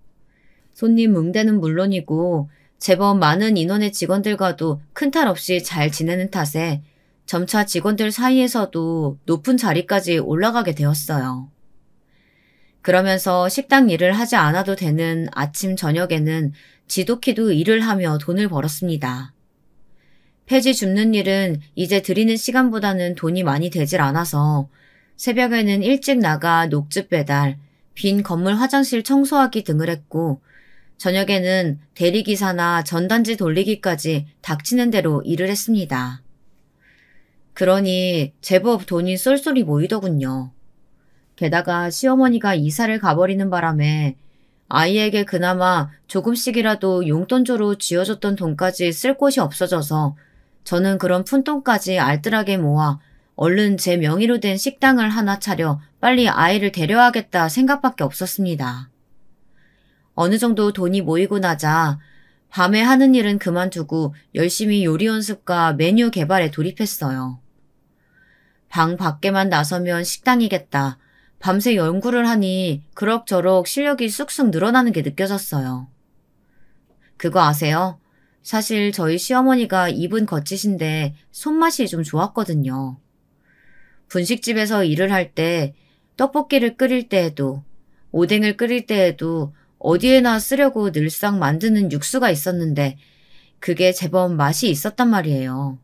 손님 응대는 물론이고 제법 많은 인원의 직원들과도 큰 탈 없이 잘 지내는 탓에 점차 직원들 사이에서도 높은 자리까지 올라가게 되었어요. 그러면서 식당 일을 하지 않아도 되는 아침 저녁에는 지독히도 일을 하며 돈을 벌었습니다. 폐지 줍는 일은 이제 드리는 시간보다는 돈이 많이 되질 않아서 새벽에는 일찍 나가 녹즙 배달, 빈 건물 화장실 청소하기 등을 했고 저녁에는 대리기사나 전단지 돌리기까지 닥치는 대로 일을 했습니다. 그러니 제법 돈이 쏠쏠히 모이더군요. 게다가 시어머니가 이사를 가버리는 바람에 아이에게 그나마 조금씩이라도 용돈조로 쥐어줬던 돈까지 쓸 곳이 없어져서 저는 그런 푼돈까지 알뜰하게 모아 얼른 제 명의로 된 식당을 하나 차려 빨리 아이를 데려야겠다 생각밖에 없었습니다. 어느 정도 돈이 모이고 나자 밤에 하는 일은 그만두고 열심히 요리 연습과 메뉴 개발에 돌입했어요. 방 밖에만 나서면 식당이겠다. 밤새 연구를 하니 그럭저럭 실력이 쑥쑥 늘어나는 게 느껴졌어요. 그거 아세요? 사실 저희 시어머니가 입은 거치신데 손맛이 좀 좋았거든요. 분식집에서 일을 할 때 떡볶이를 끓일 때에도 오뎅을 끓일 때에도 어디에나 쓰려고 늘상 만드는 육수가 있었는데 그게 제법 맛이 있었단 말이에요.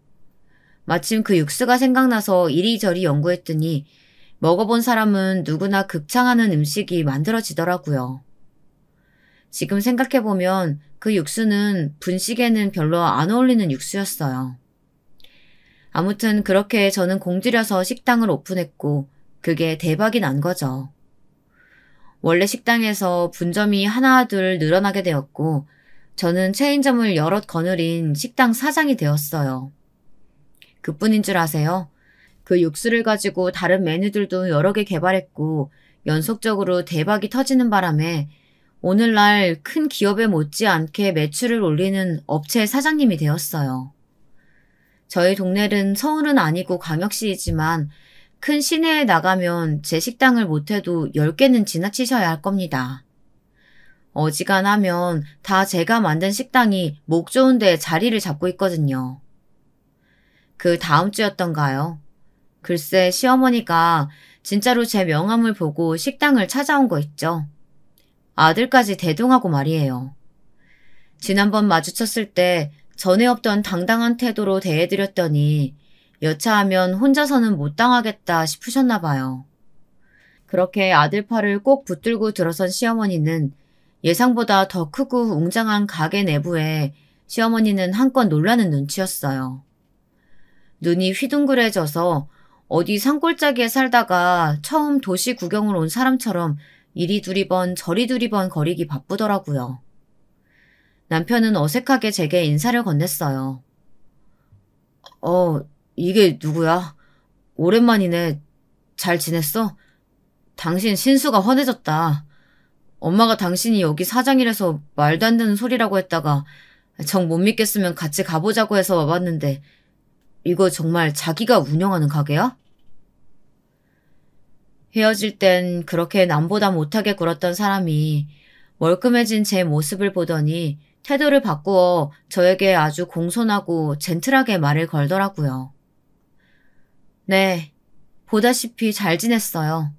마침 그 육수가 생각나서 이리저리 연구했더니 먹어본 사람은 누구나 극창하는 음식이 만들어지더라고요. 지금 생각해보면 그 육수는 분식에는 별로 안 어울리는 육수였어요. 아무튼 그렇게 저는 공들여서 식당을 오픈했고 그게 대박이 난 거죠. 원래 식당에서 분점이 하나 둘 늘어나게 되었고 저는 체인점을 여럿 거느린 식당 사장이 되었어요. 그뿐인 줄 아세요? 그 육수를 가지고 다른 메뉴들도 여러 개 개발했고 연속적으로 대박이 터지는 바람에 오늘날 큰 기업에 못지않게 매출을 올리는 업체 사장님이 되었어요. 저희 동네는 서울은 아니고 광역시이지만 큰 시내에 나가면 제 식당을 못해도 10개는 지나치셔야 할 겁니다. 어지간하면 다 제가 만든 식당이 목 좋은 데 자리를 잡고 있거든요. 그 다음 주였던가요? 글쎄 시어머니가 진짜로 제 명함을 보고 식당을 찾아온 거 있죠. 아들까지 대동하고 말이에요. 지난번 마주쳤을 때 전에 없던 당당한 태도로 대해드렸더니 여차하면 혼자서는 못 당하겠다 싶으셨나 봐요. 그렇게 아들 팔을 꼭 붙들고 들어선 시어머니는 예상보다 더 크고 웅장한 가게 내부에 시어머니는 한껏 놀라는 눈치였어요. 눈이 휘둥그레져서 어디 산골짜기에 살다가 처음 도시 구경을 온 사람처럼 이리 두리번 저리 두리번 거리기 바쁘더라고요. 남편은 어색하게 제게 인사를 건넸어요. 이게 누구야? 오랜만이네. 잘 지냈어? 당신 신수가 훤해졌다. 엄마가 당신이 여기 사장이라서 말도 안 되는 소리라고 했다가 정 못 믿겠으면 같이 가보자고 해서 와봤는데 이거 정말 자기가 운영하는 가게야? 헤어질 땐 그렇게 남보다 못하게 굴었던 사람이 멀끔해진 제 모습을 보더니 태도를 바꾸어 저에게 아주 공손하고 젠틀하게 말을 걸더라고요. 네, 보다시피 잘 지냈어요.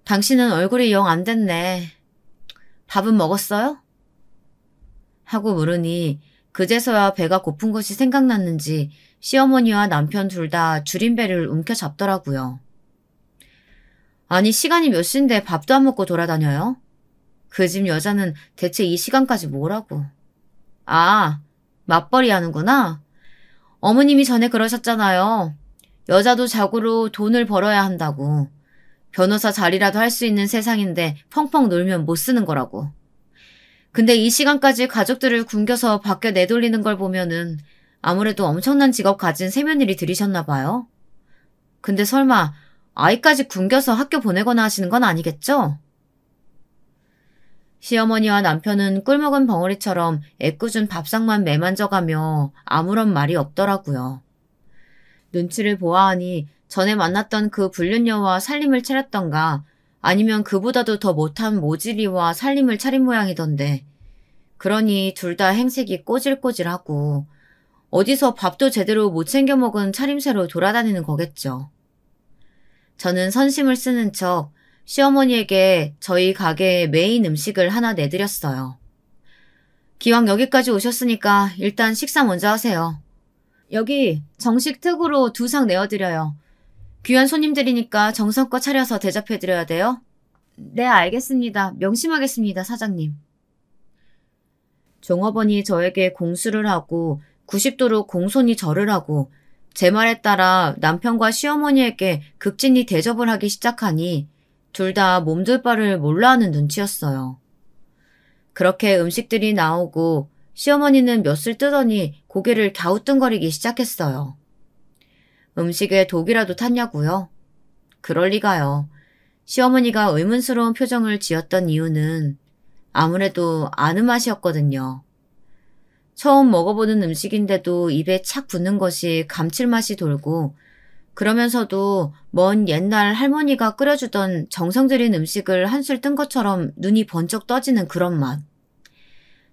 당신은 얼굴이 영 안 됐네. 밥은 먹었어요? 하고 물으니 그제서야 배가 고픈 것이 생각났는지 시어머니와 남편 둘 다 줄임배를 움켜잡더라고요. 아니 시간이 몇 시인데 밥도 안 먹고 돌아다녀요? 그 집 여자는 대체 이 시간까지 뭐라고. 아, 맞벌이 하는구나. 어머님이 전에 그러셨잖아요. 여자도 자고로 돈을 벌어야 한다고. 변호사 자리라도 할 수 있는 세상인데 펑펑 놀면 못 쓰는 거라고. 근데 이 시간까지 가족들을 굶겨서 밖에 내돌리는 걸 보면은 아무래도 엄청난 직업 가진 세며느리 들이셨나 봐요. 근데 설마 아이까지 굶겨서 학교 보내거나 하시는 건 아니겠죠? 시어머니와 남편은 꿀먹은 벙어리처럼 애꿎은 밥상만 매만져가며 아무런 말이 없더라고요. 눈치를 보아하니 전에 만났던 그 불륜녀와 살림을 차렸던가 아니면 그보다도 더 못한 모질이와 살림을 차린 모양이던데 그러니 둘 다 행색이 꼬질꼬질하고 어디서 밥도 제대로 못 챙겨 먹은 차림새로 돌아다니는 거겠죠. 저는 선심을 쓰는 척 시어머니에게 저희 가게의 메인 음식을 하나 내드렸어요. 기왕 여기까지 오셨으니까 일단 식사 먼저 하세요. 여기 정식 특으로 2상 내어드려요. 귀한 손님들이니까 정성껏 차려서 대접해드려야 돼요. 네, 알겠습니다. 명심하겠습니다, 사장님. 종업원이 저에게 공수를 하고 90도로 공손히 절을 하고 제 말에 따라 남편과 시어머니에게 극진히 대접을 하기 시작하니 둘 다 몸둘 바를 몰라 하는 눈치였어요. 그렇게 음식들이 나오고 시어머니는 몇을 뜨더니 고개를 갸우뚱거리기 시작했어요. 음식에 독이라도 탔냐고요? 그럴 리가요. 시어머니가 의문스러운 표정을 지었던 이유는 아무래도 아는 맛이었거든요. 처음 먹어보는 음식인데도 입에 착 붙는 것이 감칠맛이 돌고 그러면서도 먼 옛날 할머니가 끓여주던 정성 들인 음식을 한술 뜬 것처럼 눈이 번쩍 떠지는 그런 맛.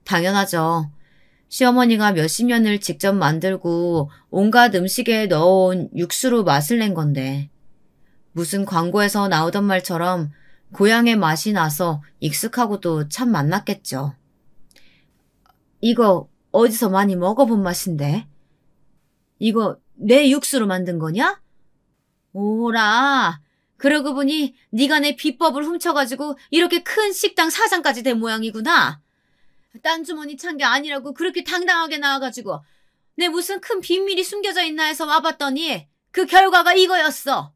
당연하죠. 시어머니가 몇십 년을 직접 만들고 온갖 음식에 넣어온 육수로 맛을 낸 건데 무슨 광고에서 나오던 말처럼 고향의 맛이 나서 익숙하고도 참 맛났겠죠. 이거 어디서 많이 먹어본 맛인데? 이거 내 육수로 만든 거냐? 오라. 그러고 보니 네가 내 비법을 훔쳐가지고 이렇게 큰 식당 사장까지 된 모양이구나. 딴 주머니 찬 게 아니라고 그렇게 당당하게 나와가지고 내 무슨 큰 비밀이 숨겨져 있나 해서 와봤더니 그 결과가 이거였어.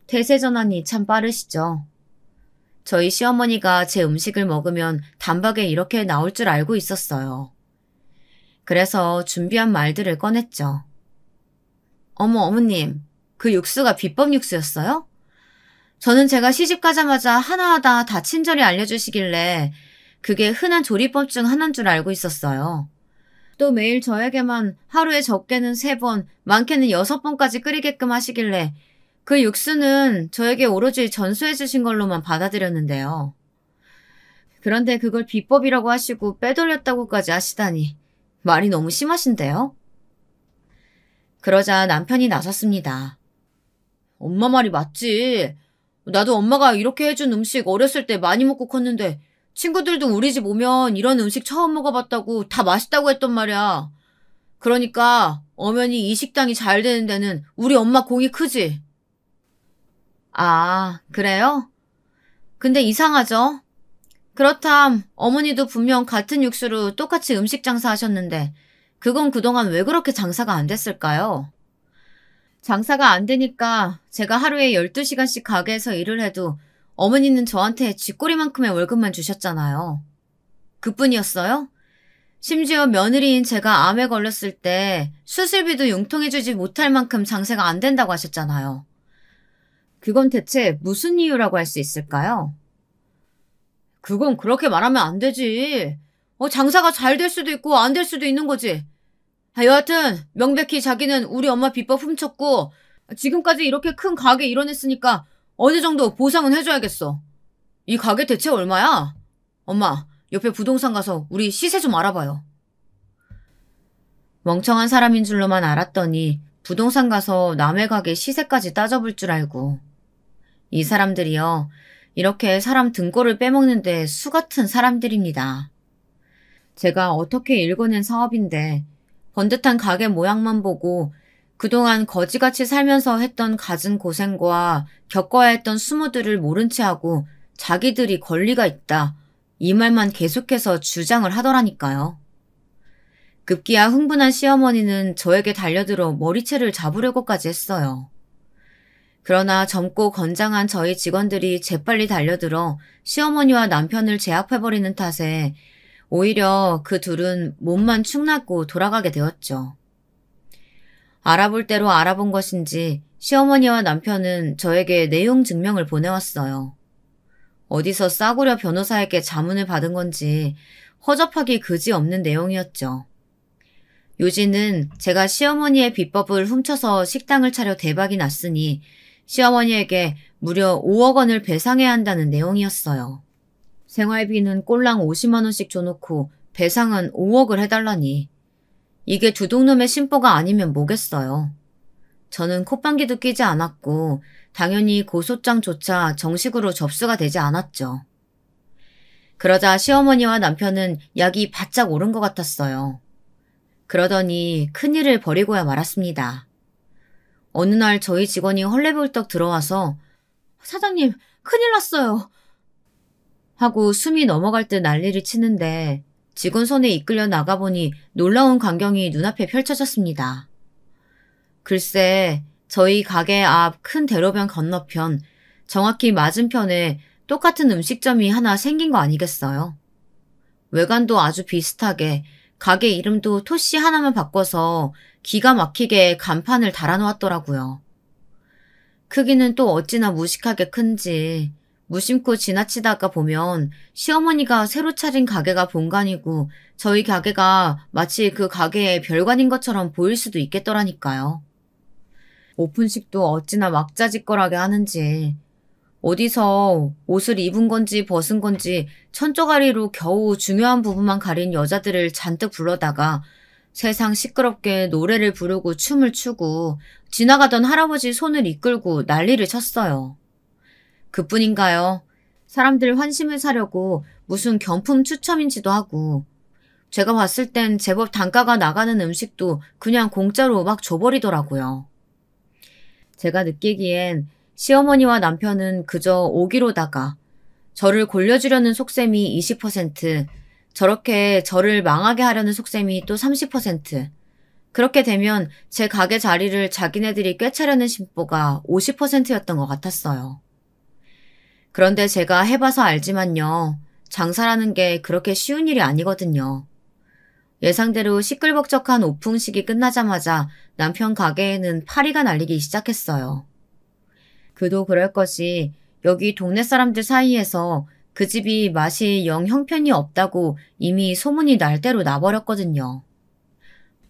태세전환이 참 빠르시죠. 저희 시어머니가 제 음식을 먹으면 단박에 이렇게 나올 줄 알고 있었어요. 그래서 준비한 말들을 꺼냈죠. 어머님, 그 육수가 비법 육수였어요? 저는 제가 시집 가자마자 하나하나 다 친절히 알려주시길래 그게 흔한 조리법 중 하나인 줄 알고 있었어요. 또 매일 저에게만 하루에 적게는 3번, 많게는 6번까지 끓이게끔 하시길래 그 육수는 저에게 오로지 전수해 주신 걸로만 받아들였는데요. 그런데 그걸 비법이라고 하시고 빼돌렸다고까지 하시다니 말이 너무 심하신데요? 그러자 남편이 나섰습니다. 엄마 말이 맞지. 나도 엄마가 이렇게 해준 음식 어렸을 때 많이 먹고 컸는데 친구들도 우리 집 오면 이런 음식 처음 먹어봤다고 다 맛있다고 했단 말이야. 그러니까 엄연히 이 식당이 잘 되는 데는 우리 엄마 공이 크지. 아, 그래요? 근데 이상하죠? 그렇담 어머니도 분명 같은 육수로 똑같이 음식 장사하셨는데 그건 그동안 왜 그렇게 장사가 안 됐을까요? 장사가 안 되니까 제가 하루에 12시간씩 가게에서 일을 해도 어머니는 저한테 쥐꼬리만큼의 월급만 주셨잖아요. 그뿐이었어요? 심지어 며느리인 제가 암에 걸렸을 때 수술비도 융통해주지 못할 만큼 장사가 안 된다고 하셨잖아요. 그건 대체 무슨 이유라고 할 수 있을까요? 그건 그렇게 말하면 안 되지. 장사가 잘 될 수도 있고 안 될 수도 있는 거지. 여하튼 명백히 자기는 우리 엄마 비법 훔쳤고 지금까지 이렇게 큰 가게 일어냈으니까 어느 정도 보상은 해줘야겠어. 이 가게 대체 얼마야? 엄마, 옆에 부동산 가서 우리 시세 좀 알아봐요. 멍청한 사람인 줄로만 알았더니 부동산 가서 남의 가게 시세까지 따져볼 줄 알고. 이 사람들이요. 이렇게 사람 등골을 빼먹는데 수같은 사람들입니다. 제가 어떻게 읽어낸 사업인데 번듯한 가게 모양만 보고 그동안 거지같이 살면서 했던 갖은 고생과 겪어야 했던 수모들을 모른 채 하고 자기들이 권리가 있다. 이 말만 계속해서 주장을 하더라니까요. 급기야 흥분한 시어머니는 저에게 달려들어 머리채를 잡으려고까지 했어요. 그러나 젊고 건장한 저희 직원들이 재빨리 달려들어 시어머니와 남편을 제압해버리는 탓에 오히려 그 둘은 몸만 축났고 돌아가게 되었죠. 알아볼 대로 알아본 것인지 시어머니와 남편은 저에게 내용 증명을 보내왔어요. 어디서 싸구려 변호사에게 자문을 받은 건지 허접하기 그지없는 내용이었죠. 요지는 제가 시어머니의 비법을 훔쳐서 식당을 차려 대박이 났으니 시어머니에게 무려 5억 원을 배상해야 한다는 내용이었어요. 생활비는 꼴랑 50만 원씩 줘놓고 배상은 5억을 해달라니. 이게 두둑놈의 심보가 아니면 뭐겠어요. 저는 콧방귀도 끼지 않았고 당연히 고소장조차 정식으로 접수가 되지 않았죠. 그러자 시어머니와 남편은 약이 바짝 오른 것 같았어요. 그러더니 큰일을 벌이고야 말았습니다. 어느 날 저희 직원이 헐레벌떡 들어와서 사장님, 큰일 났어요. 하고 숨이 넘어갈 듯 난리를 치는데 직원 손에 이끌려 나가보니 놀라운 광경이 눈앞에 펼쳐졌습니다. 글쎄, 저희 가게 앞 큰 대로변 건너편, 정확히 맞은편에 똑같은 음식점이 하나 생긴 거 아니겠어요? 외관도 아주 비슷하게 가게 이름도 토씨 하나만 바꿔서 기가 막히게 간판을 달아놓았더라고요. 크기는 또 어찌나 무식하게 큰지 무심코 지나치다가 보면 시어머니가 새로 차린 가게가 본관이고 저희 가게가 마치 그 가게의 별관인 것처럼 보일 수도 있겠더라니까요. 오픈식도 어찌나 막자지껄하게 하는지 어디서 옷을 입은 건지 벗은 건지 천조가리로 겨우 중요한 부분만 가린 여자들을 잔뜩 불러다가 세상 시끄럽게 노래를 부르고 춤을 추고 지나가던 할아버지 손을 이끌고 난리를 쳤어요. 그뿐인가요? 사람들 환심을 사려고 무슨 경품 추첨인지도 하고 제가 봤을 땐 제법 단가가 나가는 음식도 그냥 공짜로 막 줘버리더라고요. 제가 느끼기엔 시어머니와 남편은 그저 오기로다가 저를 골려주려는 속셈이 20%, 저렇게 저를 망하게 하려는 속셈이 또 30%, 그렇게 되면 제 가게 자리를 자기네들이 꿰차려는 심보가 50%였던 것 같았어요. 그런데 제가 해봐서 알지만요. 장사라는 게 그렇게 쉬운 일이 아니거든요. 예상대로 시끌벅적한 오픈식이 끝나자마자 남편 가게에는 파리가 날리기 시작했어요. 그도 그럴 것이 여기 동네 사람들 사이에서 그 집이 맛이 영 형편이 없다고 이미 소문이 날 대로 나버렸거든요.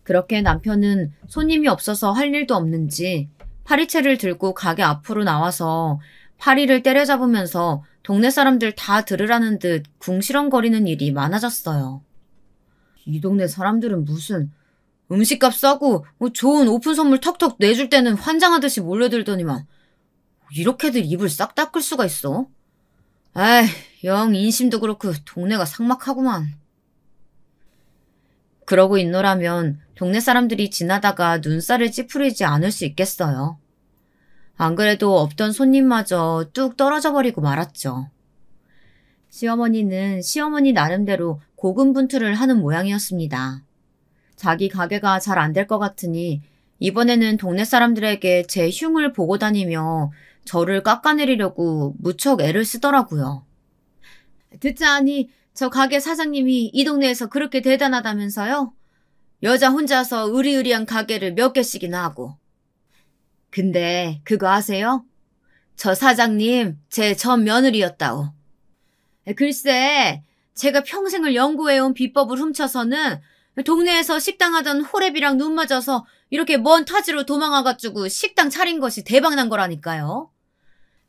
그렇게 남편은 손님이 없어서 할 일도 없는지 파리채를 들고 가게 앞으로 나와서 파리를 때려잡으면서 동네 사람들 다 들으라는 듯 궁시렁거리는 일이 많아졌어요. 이 동네 사람들은 무슨 음식값 싸고 좋은 오픈 선물 턱턱 내줄 때는 환장하듯이 몰려들더니만 이렇게들 입을 싹 닦을 수가 있어? 에이, 영 인심도 그렇고 동네가 삭막하구만. 그러고 있노라면 동네 사람들이 지나다가 눈살을 찌푸리지 않을 수 있겠어요. 안 그래도 없던 손님마저 뚝 떨어져 버리고 말았죠. 시어머니는 시어머니 나름대로 고군분투를 하는 모양이었습니다. 자기 가게가 잘 안 될 것 같으니 이번에는 동네 사람들에게 제 흉을 보고 다니며 저를 깎아내리려고 무척 애를 쓰더라고요. 듣자하니 저 가게 사장님이 이 동네에서 그렇게 대단하다면서요? 여자 혼자서 으리으리한 가게를 몇 개씩이나 하고. 근데 그거 아세요? 저 사장님 제 전 며느리였다오. 글쎄, 제가 평생을 연구해온 비법을 훔쳐서는 동네에서 식당 하던 호랩이랑 눈 맞아서 이렇게 먼 타지로 도망와가지고 식당 차린 것이 대박난 거라니까요.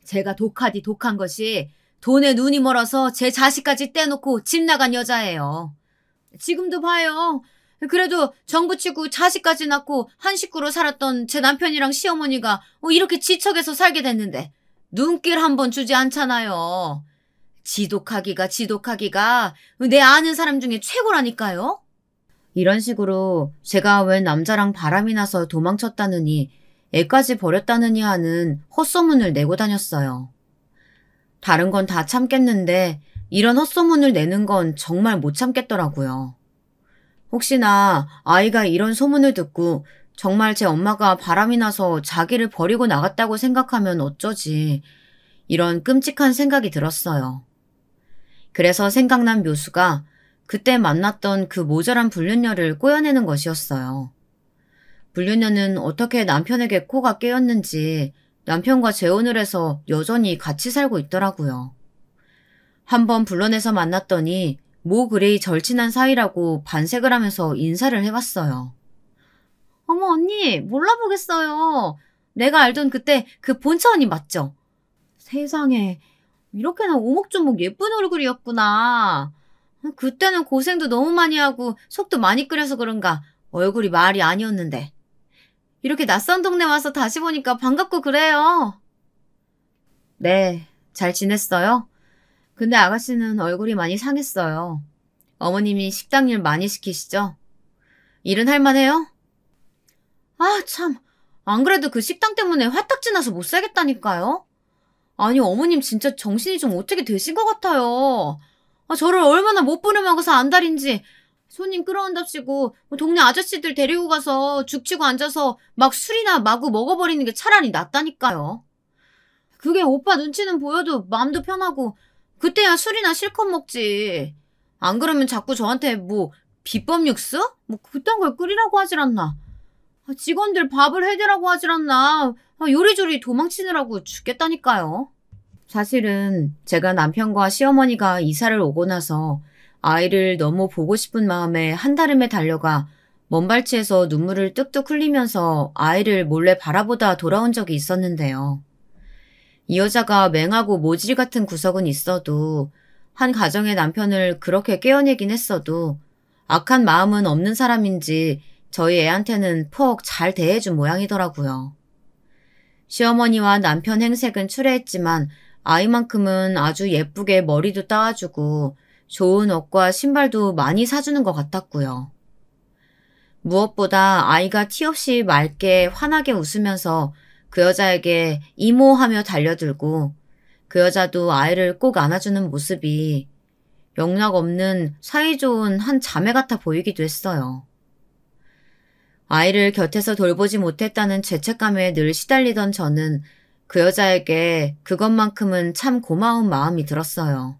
제가 독하디 독한 것이 돈에 눈이 멀어서 제 자식까지 떼놓고 집 나간 여자예요. 지금도 봐요. 그래도 정부치고 자식까지 낳고 한 식구로 살았던 제 남편이랑 시어머니가 이렇게 지척에서 살게 됐는데 눈길 한번 주지 않잖아요. 지독하기가 내 아는 사람 중에 최고라니까요. 이런 식으로 제가 웬 남자랑 바람이 나서 도망쳤다느니 애까지 버렸다느니 하는 헛소문을 내고 다녔어요. 다른 건 다 참겠는데 이런 헛소문을 내는 건 정말 못 참겠더라고요. 혹시나 아이가 이런 소문을 듣고 정말 제 엄마가 바람이 나서 자기를 버리고 나갔다고 생각하면 어쩌지, 이런 끔찍한 생각이 들었어요. 그래서 생각난 묘수가 그때 만났던 그 모자란 불륜녀를 꼬여내는 것이었어요. 불륜녀는 어떻게 남편에게 코가 깨었는지 남편과 재혼을 해서 여전히 같이 살고 있더라고요. 한번 불러내서 만났더니 뭐 그레이 절친한 사이라고 반색을 하면서 인사를 해봤어요. 어머 언니, 몰라보겠어요. 내가 알던 그때 그 본차 언니 맞죠? 세상에, 이렇게나 오목조목 예쁜 얼굴이었구나. 그때는 고생도 너무 많이 하고 속도 많이 끓여서 그런가 얼굴이 말이 아니었는데. 이렇게 낯선 동네 와서 다시 보니까 반갑고 그래요. 네, 잘 지냈어요? 근데 아가씨는 얼굴이 많이 상했어요. 어머님이 식당 일 많이 시키시죠? 일은 할만해요? 아, 참. 안 그래도 그 식당 때문에 화딱지 나서 못 살겠다니까요. 아니, 어머님 진짜 정신이 좀 어떻게 되신 것 같아요. 저를 얼마나 못 부려먹어서 안달인지. 손님 끌어온답시고 동네 아저씨들 데리고 가서 죽치고 앉아서 막 술이나 마구 먹어버리는 게 차라리 낫다니까요. 그게 오빠 눈치는 보여도 마음도 편하고 그때야 술이나 실컷 먹지. 안 그러면 자꾸 저한테 뭐 비법 육수? 뭐 그딴 걸 끓이라고 하질 않나. 직원들 밥을 해대라고 하질 않나. 요리조리 도망치느라고 죽겠다니까요. 사실은 제가 남편과 시어머니가 이사를 오고 나서 아이를 너무 보고 싶은 마음에 한달음에 달려가 먼발치에서 눈물을 뚝뚝 흘리면서 아이를 몰래 바라보다 돌아온 적이 있었는데요. 이 여자가 맹하고 모질 같은 구석은 있어도 한 가정의 남편을 그렇게 깨어내긴 했어도 악한 마음은 없는 사람인지 저희 애한테는 퍽 잘 대해준 모양이더라고요. 시어머니와 남편 행색은 추레했지만 아이만큼은 아주 예쁘게 머리도 따와주고 좋은 옷과 신발도 많이 사주는 것 같았고요. 무엇보다 아이가 티 없이 맑게 환하게 웃으면서 그 여자에게 이모하며 달려들고 그 여자도 아이를 꼭 안아주는 모습이 영락없는 사이좋은 한 자매 같아 보이기도 했어요. 아이를 곁에서 돌보지 못했다는 죄책감에 늘 시달리던 저는 그 여자에게 그것만큼은 참 고마운 마음이 들었어요.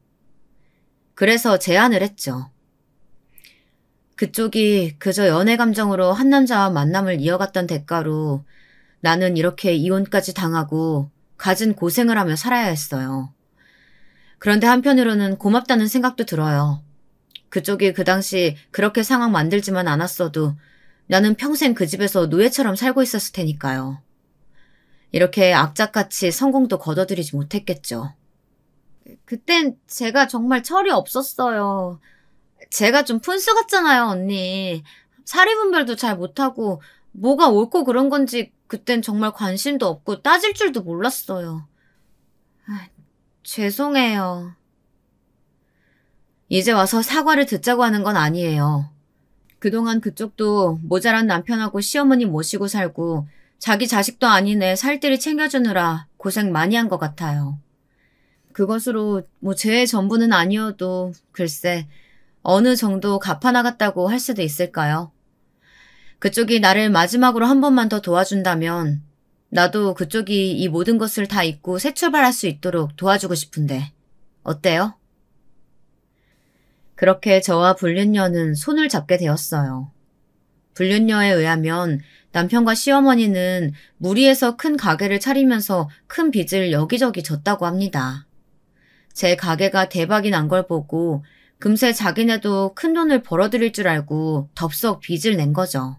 그래서 제안을 했죠. 그쪽이 그저 연애 감정으로 한 남자와 만남을 이어갔던 대가로 나는 이렇게 이혼까지 당하고 갖은 고생을 하며 살아야 했어요. 그런데 한편으로는 고맙다는 생각도 들어요. 그쪽이 그 당시 그렇게 상황 만들지만 않았어도 나는 평생 그 집에서 노예처럼 살고 있었을 테니까요. 이렇게 악착같이 성공도 거둬들이지 못했겠죠. 그땐 제가 정말 철이 없었어요. 제가 좀 푼수 같잖아요, 언니. 사리분별도 잘 못하고 뭐가 옳고 그런 건지 그땐 정말 관심도 없고 따질 줄도 몰랐어요. 죄송해요. 이제 와서 사과를 듣자고 하는 건 아니에요. 그동안 그쪽도 모자란 남편하고 시어머니 모시고 살고 자기 자식도 아닌 애 살뜰히 챙겨주느라 고생 많이 한 것 같아요. 그것으로 제 전부는 아니어도 글쎄 어느 정도 갚아나갔다고 할 수도 있을까요? 그쪽이 나를 마지막으로 한 번만 더 도와준다면 나도 그쪽이 이 모든 것을 다 잊고 새 출발할 수 있도록 도와주고 싶은데 어때요? 그렇게 저와 불륜녀는 손을 잡게 되었어요. 불륜녀에 의하면 남편과 시어머니는 무리해서 큰 가게를 차리면서 큰 빚을 여기저기 졌다고 합니다. 제 가게가 대박이 난 걸 보고 금세 자기네도 큰 돈을 벌어들일 줄 알고 덥석 빚을 낸 거죠.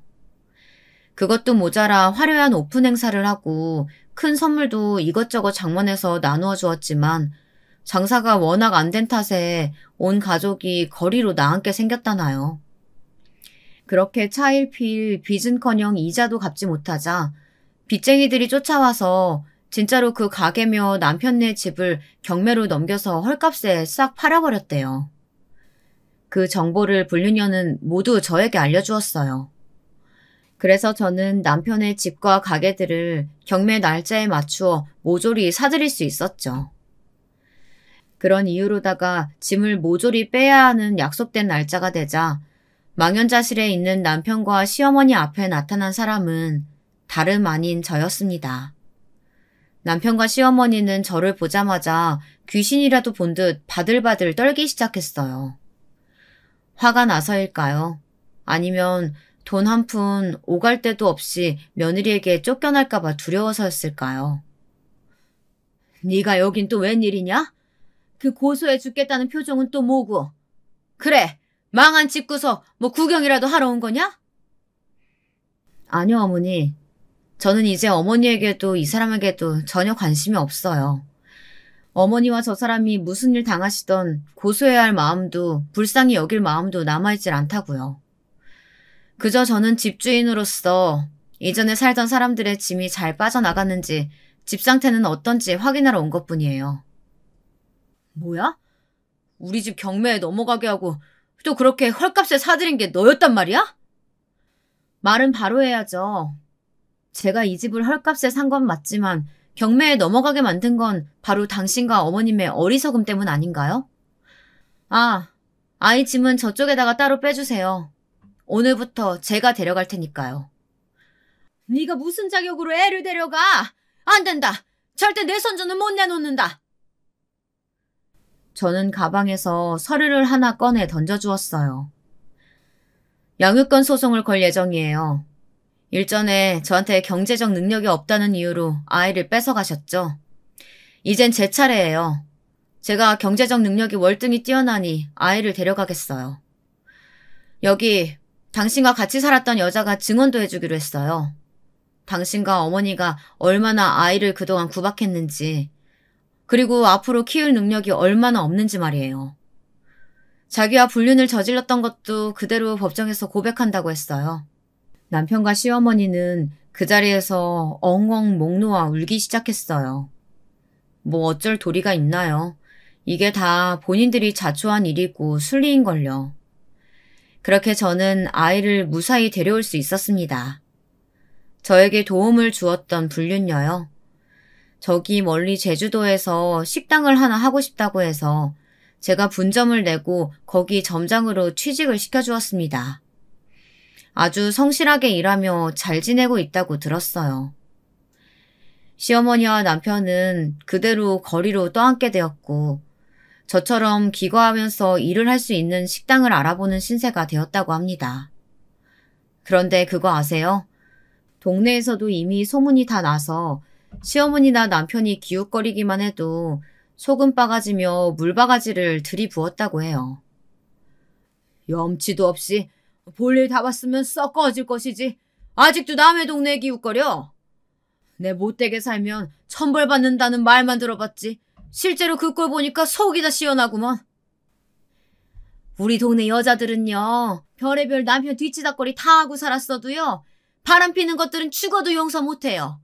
그것도 모자라 화려한 오픈 행사를 하고 큰 선물도 이것저것 장만해서 나누어 주었지만 장사가 워낙 안 된 탓에 온 가족이 거리로 나앉게 생겼다나요. 그렇게 차일피일 빚은커녕 이자도 갚지 못하자 빚쟁이들이 쫓아와서 진짜로 그 가게며 남편네 집을 경매로 넘겨서 헐값에 싹 팔아버렸대요. 그 정보를 불륜녀는 모두 저에게 알려주었어요. 그래서 저는 남편의 집과 가게들을 경매 날짜에 맞추어 모조리 사들일 수 있었죠. 그런 이유로다가 짐을 모조리 빼야 하는 약속된 날짜가 되자 망연자실에 있는 남편과 시어머니 앞에 나타난 사람은 다름 아닌 저였습니다. 남편과 시어머니는 저를 보자마자 귀신이라도 본 듯 바들바들 떨기 시작했어요. 화가 나서일까요? 아니면 돈 한 푼 오갈 데도 없이 며느리에게 쫓겨날까봐 두려워서였을까요? 네가 여긴 또 웬일이냐? 그 고소해 죽겠다는 표정은 또 뭐고? 그래, 망한 집 구석 구경이라도 하러 온 거냐? 아니요, 어머니. 저는 이제 어머니에게도 이 사람에게도 전혀 관심이 없어요. 어머니와 저 사람이 무슨 일 당하시던 고소해야 할 마음도 불쌍히 여길 마음도 남아있질 않다고요. 그저 저는 집주인으로서 이전에 살던 사람들의 짐이 잘 빠져나갔는지 집 상태는 어떤지 확인하러 온 것뿐이에요. 뭐야? 우리 집 경매에 넘어가게 하고 또 그렇게 헐값에 사들인 게 너였단 말이야? 말은 바로 해야죠. 제가 이 집을 헐값에 산 건 맞지만 경매에 넘어가게 만든 건 바로 당신과 어머님의 어리석음 때문 아닌가요? 아이 짐은 저쪽에다가 따로 빼주세요. 오늘부터 제가 데려갈 테니까요. 네가 무슨 자격으로 애를 데려가? 안 된다. 절대 내 손주는 못 내놓는다. 저는 가방에서 서류를 하나 꺼내 던져주었어요. 양육권 소송을 걸 예정이에요. 일전에 저한테 경제적 능력이 없다는 이유로 아이를 뺏어가셨죠. 이젠 제 차례예요. 제가 경제적 능력이 월등히 뛰어나니 아이를 데려가겠어요. 여기 당신과 같이 살았던 여자가 증언도 해주기로 했어요. 당신과 어머니가 얼마나 아이를 그동안 구박했는지, 그리고 앞으로 키울 능력이 얼마나 없는지 말이에요. 자기와 불륜을 저질렀던 것도 그대로 법정에서 고백한다고 했어요. 남편과 시어머니는 그 자리에서 엉엉 목 놓아 울기 시작했어요. 뭐 어쩔 도리가 있나요? 이게 다 본인들이 자초한 일이고 순리인걸요. 그렇게 저는 아이를 무사히 데려올 수 있었습니다. 저에게 도움을 주었던 불륜녀요. 저기 멀리 제주도에서 식당을 하나 하고 싶다고 해서 제가 분점을 내고 거기 점장으로 취직을 시켜주었습니다. 아주 성실하게 일하며 잘 지내고 있다고 들었어요. 시어머니와 남편은 그대로 거리로 떠안게 되었고 저처럼 기거하면서 일을 할 수 있는 식당을 알아보는 신세가 되었다고 합니다. 그런데 그거 아세요? 동네에서도 이미 소문이 다 나서 시어머니나 남편이 기웃거리기만 해도 소금바가지며 물바가지를 들이부었다고 해요. 염치도 없이 볼일 다 봤으면 썩 꺼질 것이지 아직도 남의 동네에 기웃거려? 내 못되게 살면 천벌 받는다는 말만 들어봤지 실제로 그 꼴 보니까 속이 다 시원하구먼. 우리 동네 여자들은요 별의별 남편 뒤치다거리 다 하고 살았어도요 바람 피는 것들은 죽어도 용서 못해요.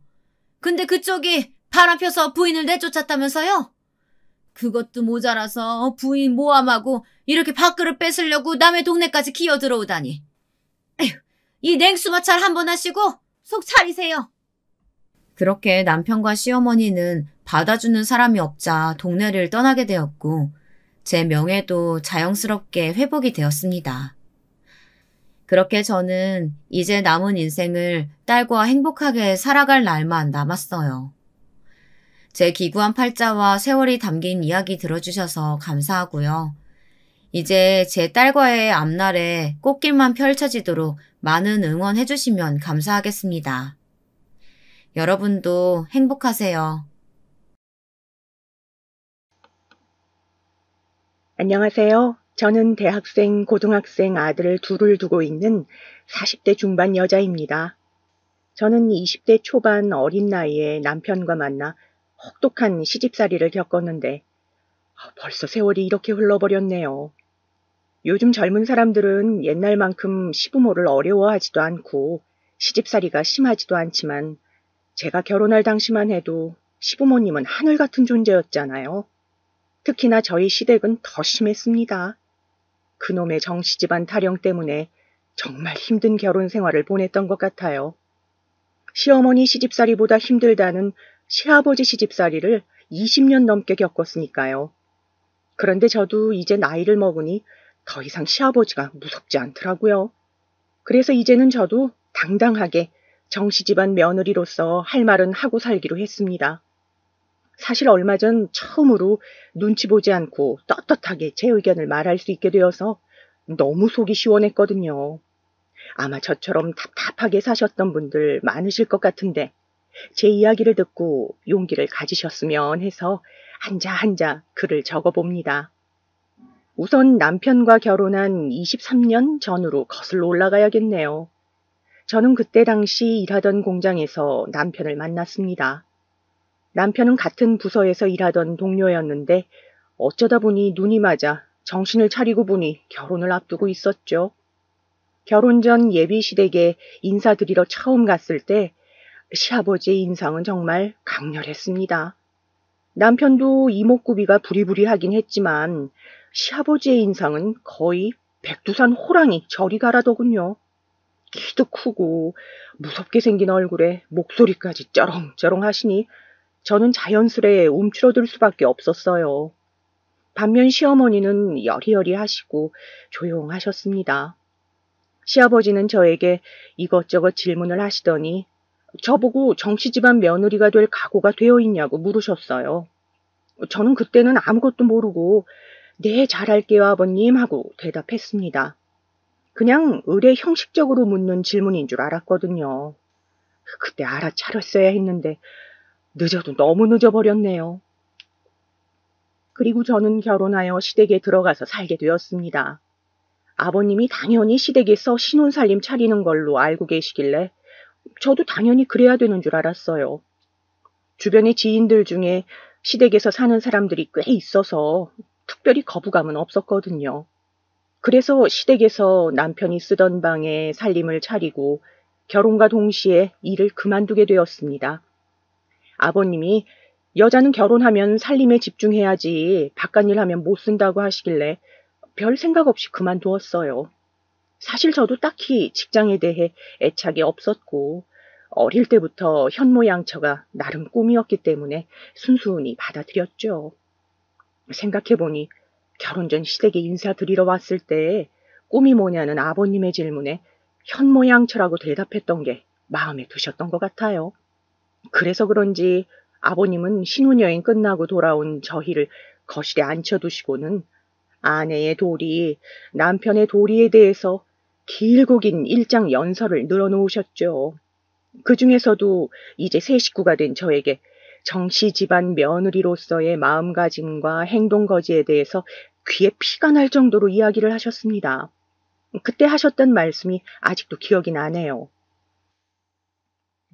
근데 그쪽이 바람 펴서 부인을 내쫓았다면서요? 그것도 모자라서 부인 모함하고 이렇게 밥그릇 뺏으려고 남의 동네까지 기어 들어오다니. 에휴, 이 냉수마찰 한번 하시고 속 차리세요. 그렇게 남편과 시어머니는 받아주는 사람이 없자 동네를 떠나게 되었고 제 명예도 자연스럽게 회복이 되었습니다. 그렇게 저는 이제 남은 인생을 딸과 행복하게 살아갈 날만 남았어요. 제 기구한 팔자와 세월이 담긴 이야기 들어주셔서 감사하고요. 이제 제 딸과의 앞날에 꽃길만 펼쳐지도록 많은 응원해 주시면 감사하겠습니다. 여러분도 행복하세요. 안녕하세요. 저는 대학생, 고등학생 아들을 둘을 두고 있는 40대 중반 여자입니다. 저는 20대 초반 어린 나이에 남편과 만나 혹독한 시집살이를 겪었는데 벌써 세월이 이렇게 흘러버렸네요. 요즘 젊은 사람들은 옛날만큼 시부모를 어려워하지도 않고 시집살이가 심하지도 않지만 제가 결혼할 당시만 해도 시부모님은 하늘 같은 존재였잖아요. 특히나 저희 시댁은 더 심했습니다. 그놈의 정시집안 타령 때문에 정말 힘든 결혼 생활을 보냈던 것 같아요. 시어머니 시집살이보다 힘들다는 시아버지 시집살이를 20년 넘게 겪었으니까요. 그런데 저도 이제 나이를 먹으니 더 이상 시아버지가 무섭지 않더라고요. 그래서 이제는 저도 당당하게 정시집안 며느리로서 할 말은 하고 살기로 했습니다. 사실 얼마 전 처음으로 눈치 보지 않고 떳떳하게 제 의견을 말할 수 있게 되어서 너무 속이 시원했거든요. 아마 저처럼 답답하게 사셨던 분들 많으실 것 같은데 제 이야기를 듣고 용기를 가지셨으면 해서 한자 글을 적어봅니다. 우선 남편과 결혼한 23년 전으로 거슬러 올라가야겠네요. 저는 그때 당시 일하던 공장에서 남편을 만났습니다. 남편은 같은 부서에서 일하던 동료였는데 어쩌다 보니 눈이 맞아 정신을 차리고 보니 결혼을 앞두고 있었죠. 결혼 전 예비 시댁에 인사드리러 처음 갔을 때 시아버지의 인상은 정말 강렬했습니다. 남편도 이목구비가 부리부리하긴 했지만 시아버지의 인상은 거의 백두산 호랑이 저리 가라더군요. 키도 크고 무섭게 생긴 얼굴에 목소리까지 쩌렁쩌렁 하시니 저는 자연스레 움츠러들 수밖에 없었어요. 반면 시어머니는 여리여리하시고 조용하셨습니다. 시아버지는 저에게 이것저것 질문을 하시더니 저보고 정치집안 며느리가 될 각오가 되어 있냐고 물으셨어요. 저는 그때는 아무것도 모르고 네, 잘할게요 아버님 하고 대답했습니다. 그냥 의례 형식적으로 묻는 질문인 줄 알았거든요. 그때 알아차렸어야 했는데 늦어도 너무 늦어버렸네요. 그리고 저는 결혼하여 시댁에 들어가서 살게 되었습니다. 아버님이 당연히 시댁에서 신혼살림 차리는 걸로 알고 계시길래 저도 당연히 그래야 되는 줄 알았어요. 주변의 지인들 중에 시댁에서 사는 사람들이 꽤 있어서 특별히 거부감은 없었거든요. 그래서 시댁에서 남편이 쓰던 방에 살림을 차리고 결혼과 동시에 일을 그만두게 되었습니다. 아버님이 여자는 결혼하면 살림에 집중해야지 바깥일 하면 못 쓴다고 하시길래 별 생각 없이 그만두었어요. 사실 저도 딱히 직장에 대해 애착이 없었고 어릴 때부터 현모양처가 나름 꿈이었기 때문에 순순히 받아들였죠. 생각해보니 결혼 전 시댁에 인사드리러 왔을 때 꿈이 뭐냐는 아버님의 질문에 현모양처라고 대답했던 게 마음에 드셨던 것 같아요. 그래서 그런지 아버님은 신혼여행 끝나고 돌아온 저희를 거실에 앉혀두시고는 아내의 도리, 남편의 도리에 대해서 길고 긴 일장 연설을 늘어놓으셨죠. 그 중에서도 이제 새 식구가 된 저에게 정씨 집안 며느리로서의 마음가짐과 행동거지에 대해서 귀에 피가 날 정도로 이야기를 하셨습니다. 그때 하셨던 말씀이 아직도 기억이 나네요.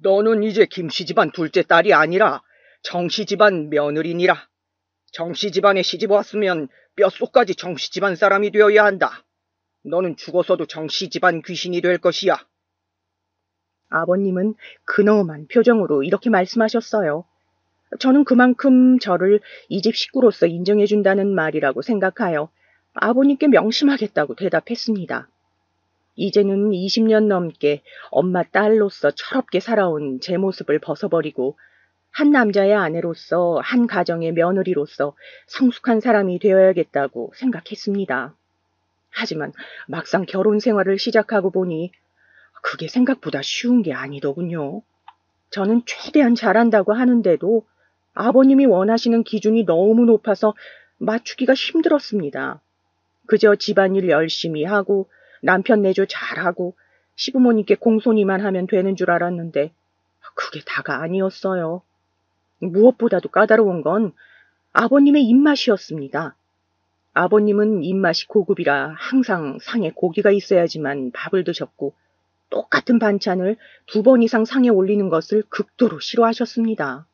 너는 이제 김씨 집안 둘째 딸이 아니라 정씨 집안 며느리니라. 정씨 집안에 시집 왔으면 뼛속까지 정씨 집안 사람이 되어야 한다. 너는 죽어서도 정씨 집안 귀신이 될 것이야. 아버님은 근엄한 표정으로 이렇게 말씀하셨어요. 저는 그만큼 저를 이 집 식구로서 인정해준다는 말이라고 생각하여 아버님께 명심하겠다고 대답했습니다. 이제는 20년 넘게 엄마 딸로서 철없게 살아온 제 모습을 벗어버리고 한 남자의 아내로서 한 가정의 며느리로서 성숙한 사람이 되어야겠다고 생각했습니다. 하지만 막상 결혼 생활을 시작하고 보니 그게 생각보다 쉬운 게 아니더군요. 저는 최대한 잘한다고 하는데도 아버님이 원하시는 기준이 너무 높아서 맞추기가 힘들었습니다. 그저 집안일 열심히 하고 남편 내조 잘하고 시부모님께 공손히만 하면 되는 줄 알았는데 그게 다가 아니었어요. 무엇보다도 까다로운 건 아버님의 입맛이었습니다. 아버님은 입맛이 고급이라 항상 상에 고기가 있어야지만 밥을 드셨고 똑같은 반찬을 2번 이상 상에 올리는 것을 극도로 싫어하셨습니다.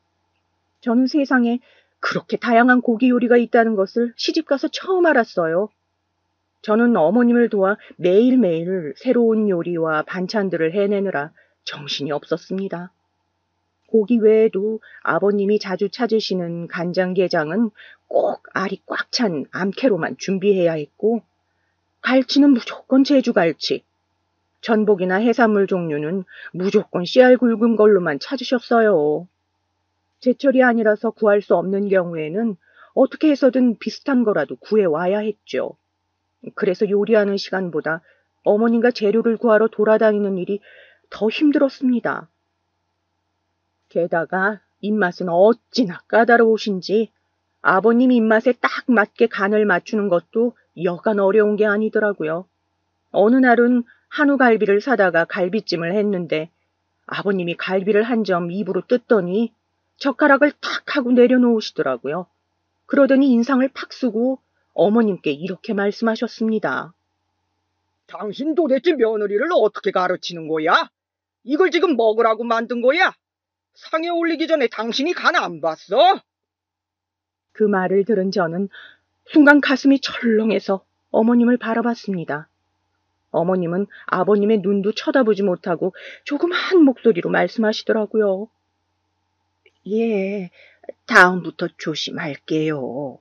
저는 세상에 그렇게 다양한 고기 요리가 있다는 것을 시집가서 처음 알았어요. 저는 어머님을 도와 매일매일 새로운 요리와 반찬들을 해내느라 정신이 없었습니다. 고기 외에도 아버님이 자주 찾으시는 간장게장은 꼭 알이 꽉 찬 암캐로만 준비해야 했고, 갈치는 무조건 제주갈치, 전복이나 해산물 종류는 무조건 씨알 굵은 걸로만 찾으셨어요. 제철이 아니라서 구할 수 없는 경우에는 어떻게 해서든 비슷한 거라도 구해와야 했죠. 그래서 요리하는 시간보다 어머님과 재료를 구하러 돌아다니는 일이 더 힘들었습니다. 게다가 입맛은 어찌나 까다로우신지 아버님 입맛에 딱 맞게 간을 맞추는 것도 여간 어려운 게 아니더라고요. 어느 날은 한우갈비를 사다가 갈비찜을 했는데 아버님이 갈비를 한 점 입으로 뜯더니 젓가락을 탁 하고 내려놓으시더라고요. 그러더니 인상을 팍 쓰고 어머님께 이렇게 말씀하셨습니다. 당신 도대체 며느리를 어떻게 가르치는 거야? 이걸 지금 먹으라고 만든 거야? 상에 올리기 전에 당신이 간 안 봤어? 그 말을 들은 저는 순간 가슴이 철렁해서 어머님을 바라봤습니다. 어머님은 아버님의 눈도 쳐다보지 못하고 조그마한 목소리로 말씀하시더라고요. 예, 다음부터 조심할게요.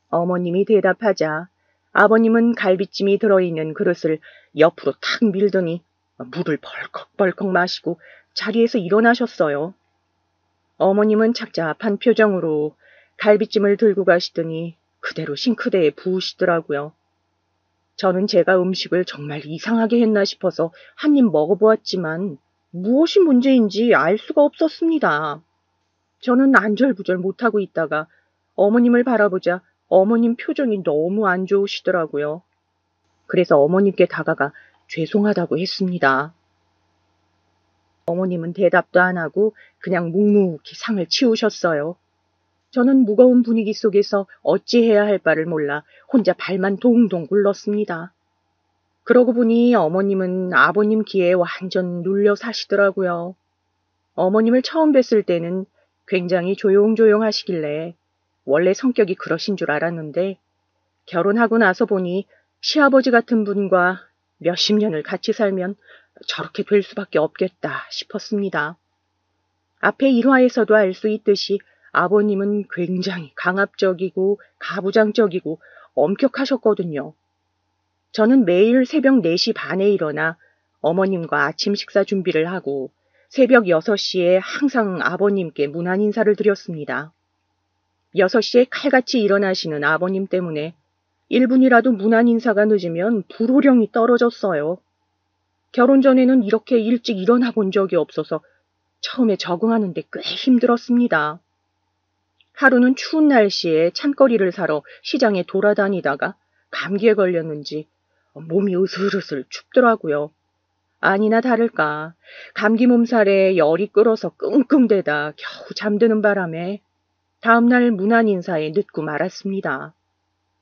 어머님이 대답하자 아버님은 갈비찜이 들어있는 그릇을 옆으로 탁 밀더니 물을 벌컥벌컥 마시고 자리에서 일어나셨어요. 어머님은 착잡한 표정으로 갈비찜을 들고 가시더니 그대로 싱크대에 부으시더라고요. 저는 제가 음식을 정말 이상하게 했나 싶어서 한 입 먹어보았지만 무엇이 문제인지 알 수가 없었습니다. 저는 안절부절 못하고 있다가 어머님을 바라보자 어머님 표정이 너무 안 좋으시더라고요. 그래서 어머님께 다가가 죄송하다고 했습니다. 어머님은 대답도 안 하고 그냥 묵묵히 상을 치우셨어요. 저는 무거운 분위기 속에서 어찌해야 할 바를 몰라 혼자 발만 동동 굴렀습니다. 그러고 보니 어머님은 아버님 귀에 완전 눌려 사시더라고요. 어머님을 처음 뵀을 때는 굉장히 조용조용하시길래 원래 성격이 그러신 줄 알았는데 결혼하고 나서 보니 시아버지 같은 분과 몇십 년을 같이 살면 저렇게 될 수밖에 없겠다 싶었습니다. 앞에 일화에서도 알 수 있듯이 아버님은 굉장히 강압적이고 가부장적이고 엄격하셨거든요. 저는 매일 새벽 4시 반에 일어나 어머님과 아침 식사 준비를 하고 새벽 6시에 항상 아버님께 문안 인사를 드렸습니다. 6시에 칼같이 일어나시는 아버님 때문에 1분이라도 문안 인사가 늦으면 불호령이 떨어졌어요. 결혼 전에는 이렇게 일찍 일어나 본 적이 없어서 처음에 적응하는데 꽤 힘들었습니다. 하루는 추운 날씨에 찬거리를 사러 시장에 돌아다니다가 감기에 걸렸는지 몸이 으슬으슬 춥더라고요. 아니나 다를까 감기 몸살에 열이 끓어서 끙끙대다 겨우 잠드는 바람에 다음날 문안 인사에 늦고 말았습니다.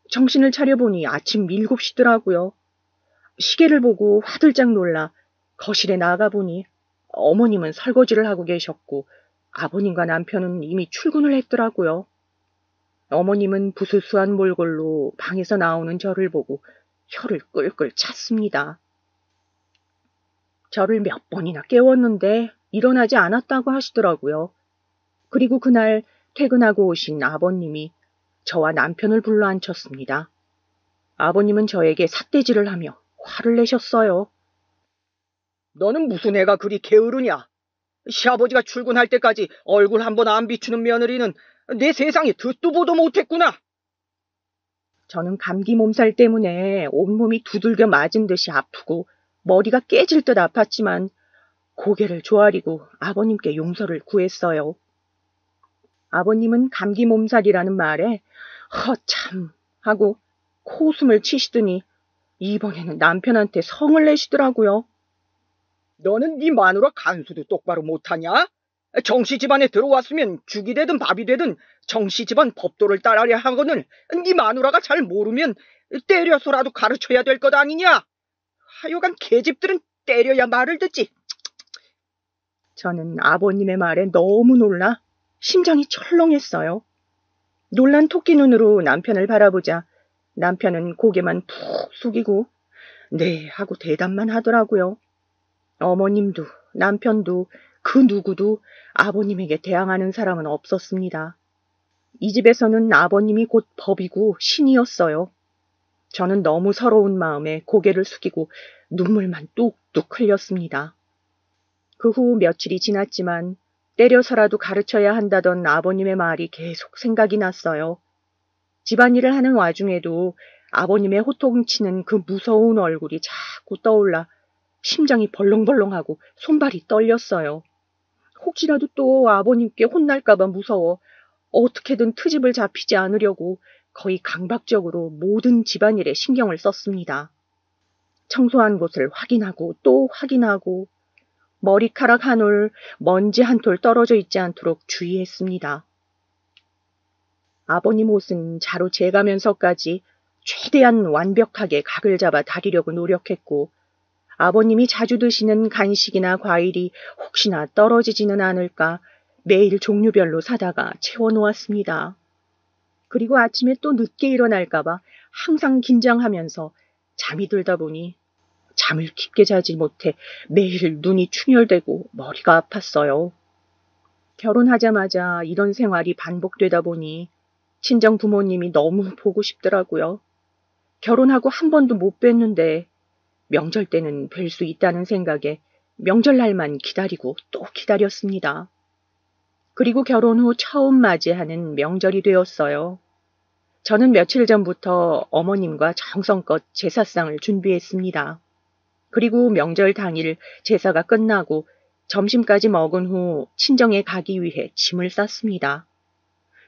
정신을 차려보니 아침 7시더라고요. 시계를 보고 화들짝 놀라 거실에 나가보니 어머님은 설거지를 하고 계셨고 아버님과 남편은 이미 출근을 했더라고요. 어머님은 부스스한 몰골로 방에서 나오는 저를 보고 혀를 끌끌 찼습니다. 저를 몇 번이나 깨웠는데 일어나지 않았다고 하시더라고요. 그리고 그날 퇴근하고 오신 아버님이 저와 남편을 불러 앉혔습니다. 아버님은 저에게 삿대질을 하며 화를 내셨어요. 너는 무슨 애가 그리 게으르냐? 시아버지가 출근할 때까지 얼굴 한번 안 비추는 며느리는 내 세상에 듣도 보도 못했구나. 저는 감기 몸살 때문에 온몸이 두들겨 맞은 듯이 아프고 머리가 깨질 듯 아팠지만 고개를 조아리고 아버님께 용서를 구했어요. 아버님은 감기 몸살이라는 말에 허참 하고 코웃음을 치시더니 이번에는 남편한테 성을 내시더라고요. 너는 네 마누라 간수도 똑바로 못하냐? 정씨 집안에 들어왔으면 죽이 되든 밥이 되든 정씨 집안 법도를 따라야 하거늘 네 마누라가 잘 모르면 때려서라도 가르쳐야 될 것 아니냐? 하여간 계집들은 때려야 말을 듣지. 저는 아버님의 말에 너무 놀라 심장이 철렁했어요. 놀란 토끼 눈으로 남편을 바라보자 남편은 고개만 푹 숙이고 네 하고 대답만 하더라고요. 어머님도 남편도 그 누구도 아버님에게 대항하는 사람은 없었습니다. 이 집에서는 아버님이 곧 법이고 신이었어요. 저는 너무 서러운 마음에 고개를 숙이고 눈물만 뚝뚝 흘렸습니다. 그 후 며칠이 지났지만 때려서라도 가르쳐야 한다던 아버님의 말이 계속 생각이 났어요. 집안일을 하는 와중에도 아버님의 호통치는 그 무서운 얼굴이 자꾸 떠올라 심장이 벌렁벌렁하고 손발이 떨렸어요. 혹시라도 또 아버님께 혼날까봐 무서워 어떻게든 트집을 잡히지 않으려고 거의 강박적으로 모든 집안일에 신경을 썼습니다. 청소한 곳을 확인하고 또 확인하고 머리카락 한 올, 먼지 한 톨 떨어져 있지 않도록 주의했습니다. 아버님 옷은 자로 재가면서까지 최대한 완벽하게 각을 잡아 다리려고 노력했고 아버님이 자주 드시는 간식이나 과일이 혹시나 떨어지지는 않을까 매일 종류별로 사다가 채워놓았습니다. 그리고 아침에 또 늦게 일어날까봐 항상 긴장하면서 잠이 들다 보니 잠을 깊게 자지 못해 매일 눈이 충혈되고 머리가 아팠어요. 결혼하자마자 이런 생활이 반복되다 보니 친정 부모님이 너무 보고 싶더라고요. 결혼하고 한 번도 못 뵀는데 명절 때는 뵐 수 있다는 생각에 명절날만 기다리고 또 기다렸습니다. 그리고 결혼 후 처음 맞이하는 명절이 되었어요. 저는 며칠 전부터 어머님과 정성껏 제사상을 준비했습니다. 그리고 명절 당일 제사가 끝나고 점심까지 먹은 후 친정에 가기 위해 짐을 쌌습니다.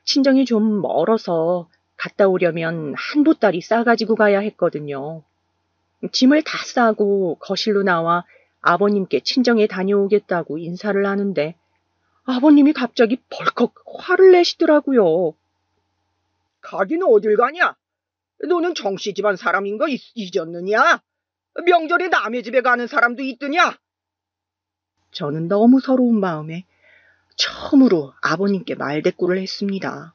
친정이 좀 멀어서 갔다 오려면 한 보따리 싸가지고 가야 했거든요. 짐을 다 싸고 거실로 나와 아버님께 친정에 다녀오겠다고 인사를 하는데 아버님이 갑자기 벌컥 화를 내시더라고요. 가기는 어딜 가냐? 너는 정씨 집안 사람인 거 잊었느냐? 명절에 남의 집에 가는 사람도 있더냐? 저는 너무 서러운 마음에 처음으로 아버님께 말대꾸를 했습니다.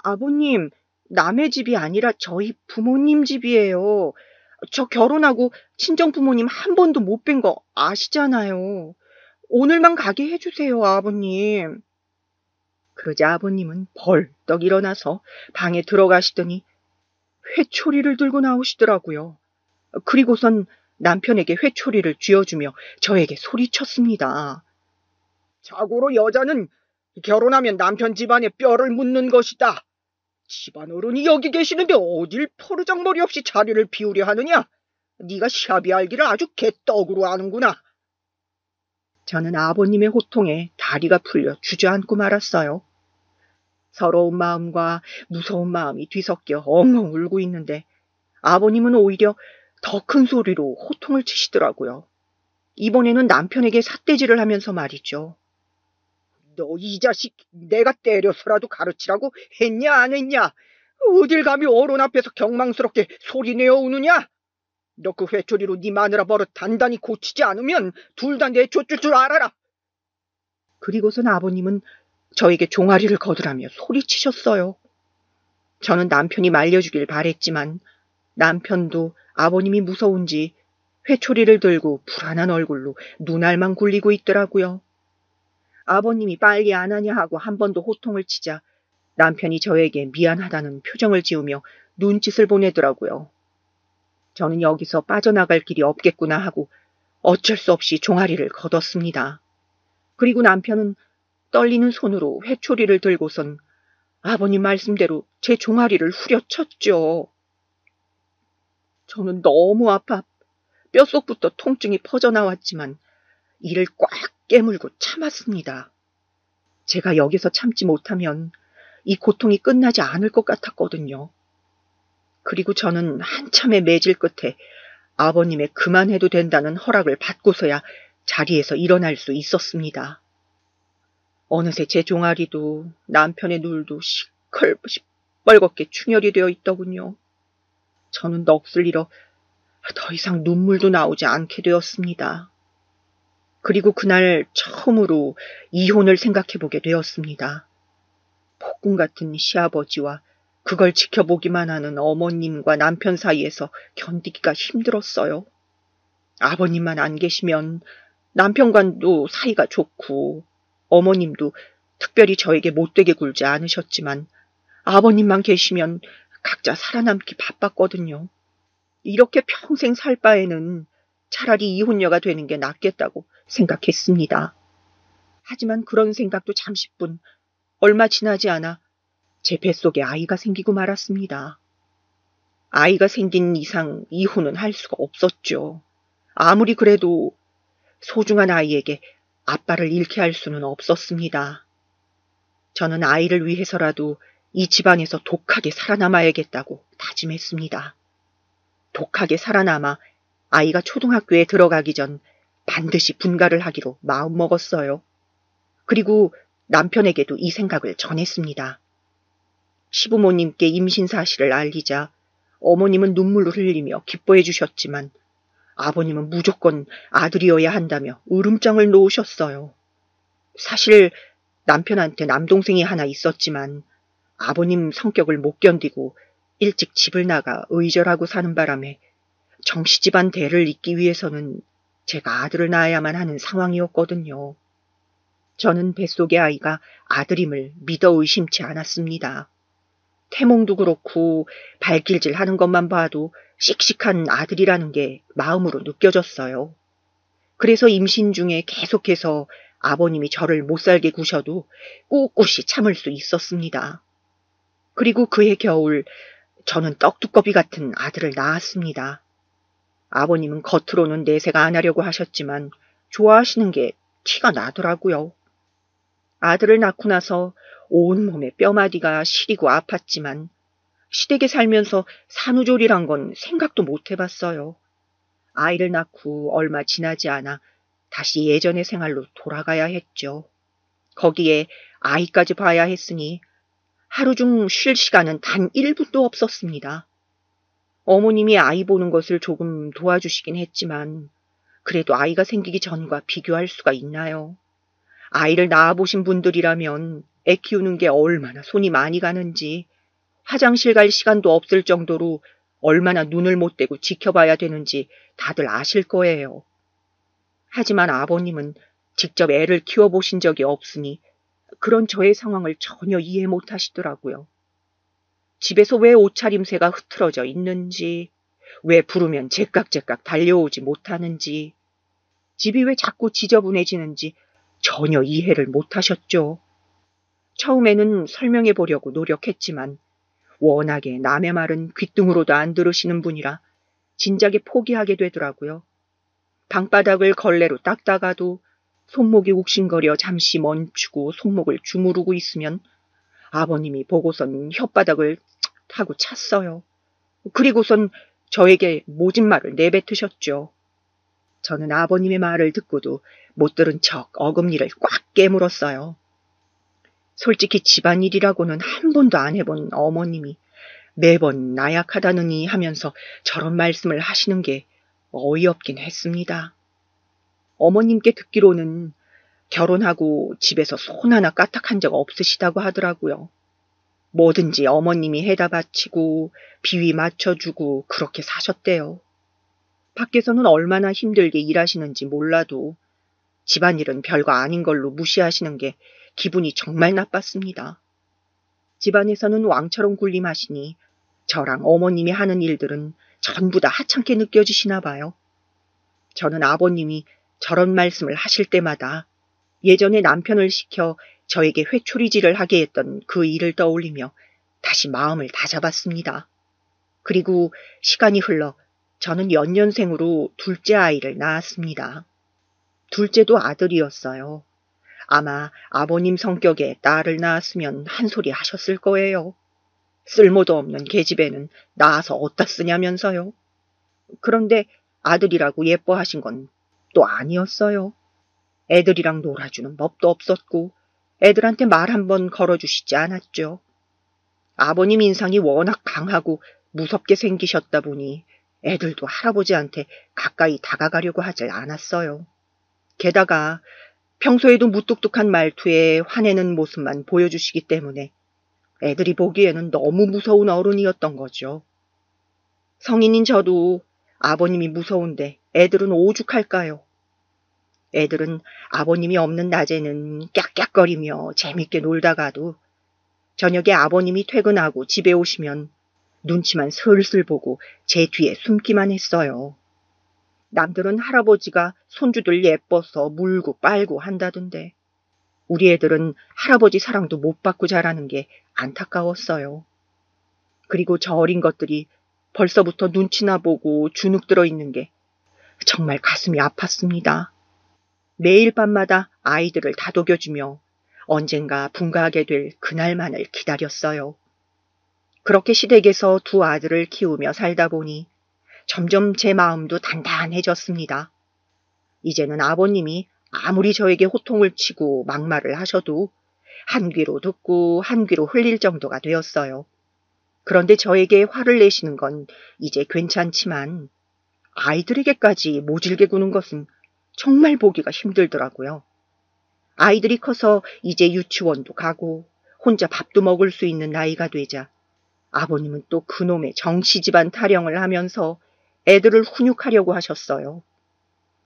아버님, 남의 집이 아니라 저희 부모님 집이에요. 저 결혼하고 친정 부모님 한 번도 못 뵌 거 아시잖아요. 오늘만 가게 해주세요, 아버님. 그러자 아버님은 벌떡 일어나서 방에 들어가시더니 회초리를 들고 나오시더라고요. 그리고선 남편에게 회초리를 쥐어주며 저에게 소리쳤습니다. 자고로 여자는 결혼하면 남편 집안에 뼈를 묻는 것이다. 집안 어른이 여기 계시는데 어딜 포르장머리 없이 자리를 비우려 하느냐? 네가 시합이 알기를 아주 개떡으로 아는구나. 저는 아버님의 호통에 다리가 풀려 주저앉고 말았어요. 서러운 마음과 무서운 마음이 뒤섞여 엉엉 울고 있는데 아버님은 오히려 더 큰 소리로 호통을 치시더라고요. 이번에는 남편에게 삿대질을 하면서 말이죠. 너 이 자식 내가 때려서라도 가르치라고 했냐 안 했냐? 어딜 감히 어른 앞에서 경망스럽게 소리내어 우느냐? 너 그 회초리로 네 마누라 버릇 단단히 고치지 않으면 둘 다 내쫓을 줄 알아라. 그리고선 아버님은 저에게 종아리를 거두라며 소리치셨어요. 저는 남편이 말려주길 바랬지만 남편도 아버님이 무서운지 회초리를 들고 불안한 얼굴로 눈알만 굴리고 있더라고요. 아버님이 빨리 안 하냐 하고 한 번 더 호통을 치자 남편이 저에게 미안하다는 표정을 지으며 눈짓을 보내더라고요. 저는 여기서 빠져나갈 길이 없겠구나 하고 어쩔 수 없이 종아리를 걷었습니다. 그리고 남편은 떨리는 손으로 회초리를 들고선 아버님 말씀대로 제 종아리를 후려쳤죠. 저는 너무 아파 뼛속부터 통증이 퍼져나왔지만 이를 꽉 깨물고 참았습니다. 제가 여기서 참지 못하면 이 고통이 끝나지 않을 것 같았거든요. 그리고 저는 한참의 매질 끝에 아버님의 그만해도 된다는 허락을 받고서야 자리에서 일어날 수 있었습니다. 어느새 제 종아리도 남편의 눈도 시뻘겋게 충혈이 되어 있더군요. 저는 넋을 잃어 더 이상 눈물도 나오지 않게 되었습니다. 그리고 그날 처음으로 이혼을 생각해보게 되었습니다. 폭군 같은 시아버지와 그걸 지켜보기만 하는 어머님과 남편 사이에서 견디기가 힘들었어요. 아버님만 안 계시면 남편과도 사이가 좋고 어머님도 특별히 저에게 못되게 굴지 않으셨지만 아버님만 계시면 각자 살아남기 바빴거든요. 이렇게 평생 살 바에는 차라리 이혼녀가 되는 게 낫겠다고 생각했습니다. 하지만 그런 생각도 잠시뿐 얼마 지나지 않아 제 뱃속에 아이가 생기고 말았습니다. 아이가 생긴 이상 이혼은 할 수가 없었죠. 아무리 그래도 소중한 아이에게 아빠를 잃게 할 수는 없었습니다. 저는 아이를 위해서라도 이 집안에서 독하게 살아남아야겠다고 다짐했습니다. 독하게 살아남아 아이가 초등학교에 들어가기 전 반드시 분가를 하기로 마음먹었어요. 그리고 남편에게도 이 생각을 전했습니다. 시부모님께 임신 사실을 알리자 어머님은 눈물을 흘리며 기뻐해 주셨지만 아버님은 무조건 아들이어야 한다며 으름장을 놓으셨어요. 사실 남편한테 남동생이 하나 있었지만 아버님 성격을 못 견디고 일찍 집을 나가 의절하고 사는 바람에 정씨 집안 대를 잇기 위해서는 제가 아들을 낳아야만 하는 상황이었거든요. 저는 뱃속의 아이가 아들임을 믿어 의심치 않았습니다. 태몽도 그렇고 발길질 하는 것만 봐도 씩씩한 아들이라는 게 마음으로 느껴졌어요. 그래서 임신 중에 계속해서 아버님이 저를 못살게 구셔도 꿋꿋이 참을 수 있었습니다. 그리고 그해 겨울 저는 떡두꺼비 같은 아들을 낳았습니다. 아버님은 겉으로는 내색 안 하려고 하셨지만 좋아하시는 게 티가 나더라고요. 아들을 낳고 나서 온몸에 뼈마디가 시리고 아팠지만 시댁에 살면서 산후조리란 건 생각도 못 해봤어요. 아이를 낳고 얼마 지나지 않아 다시 예전의 생활로 돌아가야 했죠. 거기에 아이까지 봐야 했으니 하루 중 쉴 시간은 단 1분도 없었습니다. 어머님이 아이 보는 것을 조금 도와주시긴 했지만 그래도 아이가 생기기 전과 비교할 수가 있나요? 아이를 낳아보신 분들이라면 애 키우는 게 얼마나 손이 많이 가는지 화장실 갈 시간도 없을 정도로 얼마나 눈을 못 떼고 지켜봐야 되는지 다들 아실 거예요. 하지만 아버님은 직접 애를 키워보신 적이 없으니 그런 저의 상황을 전혀 이해 못 하시더라고요. 집에서 왜 옷차림새가 흐트러져 있는지, 왜 부르면 제깍제깍 달려오지 못하는지, 집이 왜 자꾸 지저분해지는지 전혀 이해를 못 하셨죠. 처음에는 설명해 보려고 노력했지만 워낙에 남의 말은 귓등으로도 안 들으시는 분이라 진작에 포기하게 되더라고요. 방바닥을 걸레로 닦다가도 손목이 욱신거려 잠시 멈추고 손목을 주무르고 있으면 아버님이 보고선 혓바닥을 하고 찼어요. 그리고선 저에게 모진 말을 내뱉으셨죠. 저는 아버님의 말을 듣고도 못 들은 척 어금니를 꽉 깨물었어요. 솔직히 집안일이라고는 한 번도 안 해본 어머님이 매번 나약하다느니 하면서 저런 말씀을 하시는 게 어이없긴 했습니다. 어머님께 듣기로는 결혼하고 집에서 손 하나 까딱한 적 없으시다고 하더라고요. 뭐든지 어머님이 해다 바치고 비위 맞춰주고 그렇게 사셨대요. 밖에서는 얼마나 힘들게 일하시는지 몰라도 집안일은 별거 아닌 걸로 무시하시는 게 기분이 정말 나빴습니다. 집안에서는 왕처럼 군림하시니 저랑 어머님이 하는 일들은 전부 다 하찮게 느껴지시나 봐요. 저는 아버님이 저런 말씀을 하실 때마다 예전에 남편을 시켜 저에게 회초리질을 하게 했던 그 일을 떠올리며 다시 마음을 다잡았습니다. 그리고 시간이 흘러 저는 연년생으로 둘째 아이를 낳았습니다. 둘째도 아들이었어요. 아마 아버님 성격에 딸을 낳았으면 한 소리 하셨을 거예요. 쓸모도 없는 계집애는 낳아서 어디다 쓰냐면서요. 그런데 아들이라고 예뻐하신 건 또 아니었어요. 애들이랑 놀아주는 법도 없었고 애들한테 말 한번 걸어주시지 않았죠. 아버님 인상이 워낙 강하고 무섭게 생기셨다 보니 애들도 할아버지한테 가까이 다가가려고 하질 않았어요. 게다가 평소에도 무뚝뚝한 말투에 화내는 모습만 보여주시기 때문에 애들이 보기에는 너무 무서운 어른이었던 거죠. 성인인 저도 아버님이 무서운데 애들은 오죽할까요? 애들은 아버님이 없는 낮에는 깍깍거리며 재밌게 놀다가도 저녁에 아버님이 퇴근하고 집에 오시면 눈치만 슬슬 보고 제 뒤에 숨기만 했어요. 남들은 할아버지가 손주들 예뻐서 물고 빨고 한다던데 우리 애들은 할아버지 사랑도 못 받고 자라는 게 안타까웠어요. 그리고 저 어린 것들이 벌써부터 눈치나 보고 주눅 들어 있는 게 정말 가슴이 아팠습니다. 매일 밤마다 아이들을 다독여주며 언젠가 분가하게 될 그날만을 기다렸어요. 그렇게 시댁에서 두 아들을 키우며 살다 보니 점점 제 마음도 단단해졌습니다. 이제는 아버님이 아무리 저에게 호통을 치고 막말을 하셔도 한 귀로 듣고 한 귀로 흘릴 정도가 되었어요. 그런데 저에게 화를 내시는 건 이제 괜찮지만 아이들에게까지 모질게 구는 것은 정말 보기가 힘들더라고요. 아이들이 커서 이제 유치원도 가고 혼자 밥도 먹을 수 있는 나이가 되자 아버님은 또 그놈의 정씨집안 타령을 하면서 애들을 훈육하려고 하셨어요.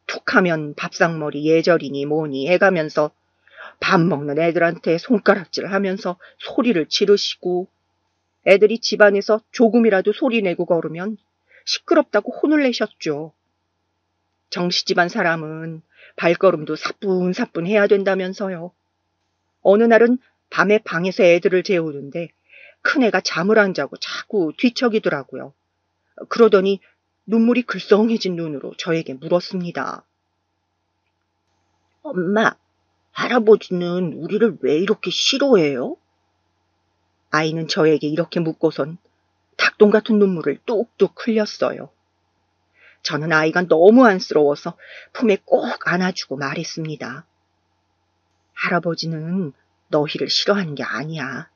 툭하면 밥상머리 예절이니 뭐니 해가면서 밥 먹는 애들한테 손가락질 하면서 소리를 지르시고 애들이 집안에서 조금이라도 소리 내고 걸으면 시끄럽다고 혼을 내셨죠. 정씨집안 사람은 발걸음도 사뿐사뿐 해야 된다면서요. 어느 날은 밤에 방에서 애들을 재우는데 큰애가 잠을 안 자고 자꾸 뒤척이더라고요. 그러더니 눈물이 글썽해진 눈으로 저에게 물었습니다. 엄마, 할아버지는 우리를 왜 이렇게 싫어해요? 아이는 저에게 이렇게 묻고선 닭똥 같은 눈물을 뚝뚝 흘렸어요. 저는 아이가 너무 안쓰러워서 품에 꼭 안아주고 말했습니다. 할아버지는 너희를 싫어하는 게 아니야.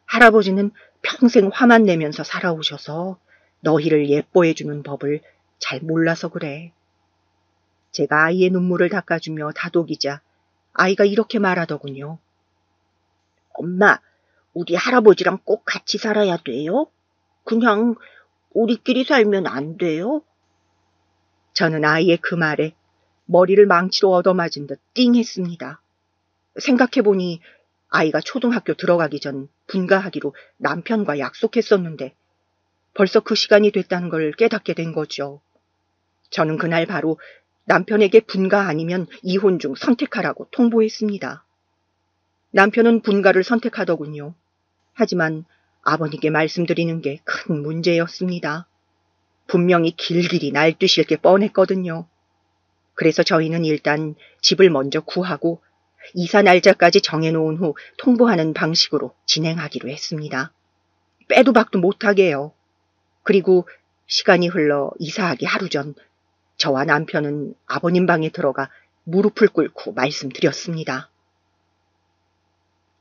할아버지는 평생 화만 내면서 살아오셔서 너희를 예뻐해주는 법을 잘 몰라서 그래. 제가 아이의 눈물을 닦아주며 다독이자 아이가 이렇게 말하더군요. 엄마, 우리 할아버지랑 꼭 같이 살아야 돼요? 그냥 우리끼리 살면 안 돼요? 저는 아이의 그 말에 머리를 망치로 얻어맞은 듯 띵했습니다. 생각해보니 아이가 초등학교 들어가기 전 분가하기로 남편과 약속했었는데 벌써 그 시간이 됐다는 걸 깨닫게 된 거죠. 저는 그날 바로 남편에게 분가 아니면 이혼 중 선택하라고 통보했습니다. 남편은 분가를 선택하더군요. 하지만 아버님께 말씀드리는 게 큰 문제였습니다. 분명히 길길이 날뛰실 게 뻔했거든요. 그래서 저희는 일단 집을 먼저 구하고 이사 날짜까지 정해놓은 후 통보하는 방식으로 진행하기로 했습니다. 빼도 박도 못하게요. 그리고 시간이 흘러 이사하기 하루 전 저와 남편은 아버님 방에 들어가 무릎을 꿇고 말씀드렸습니다.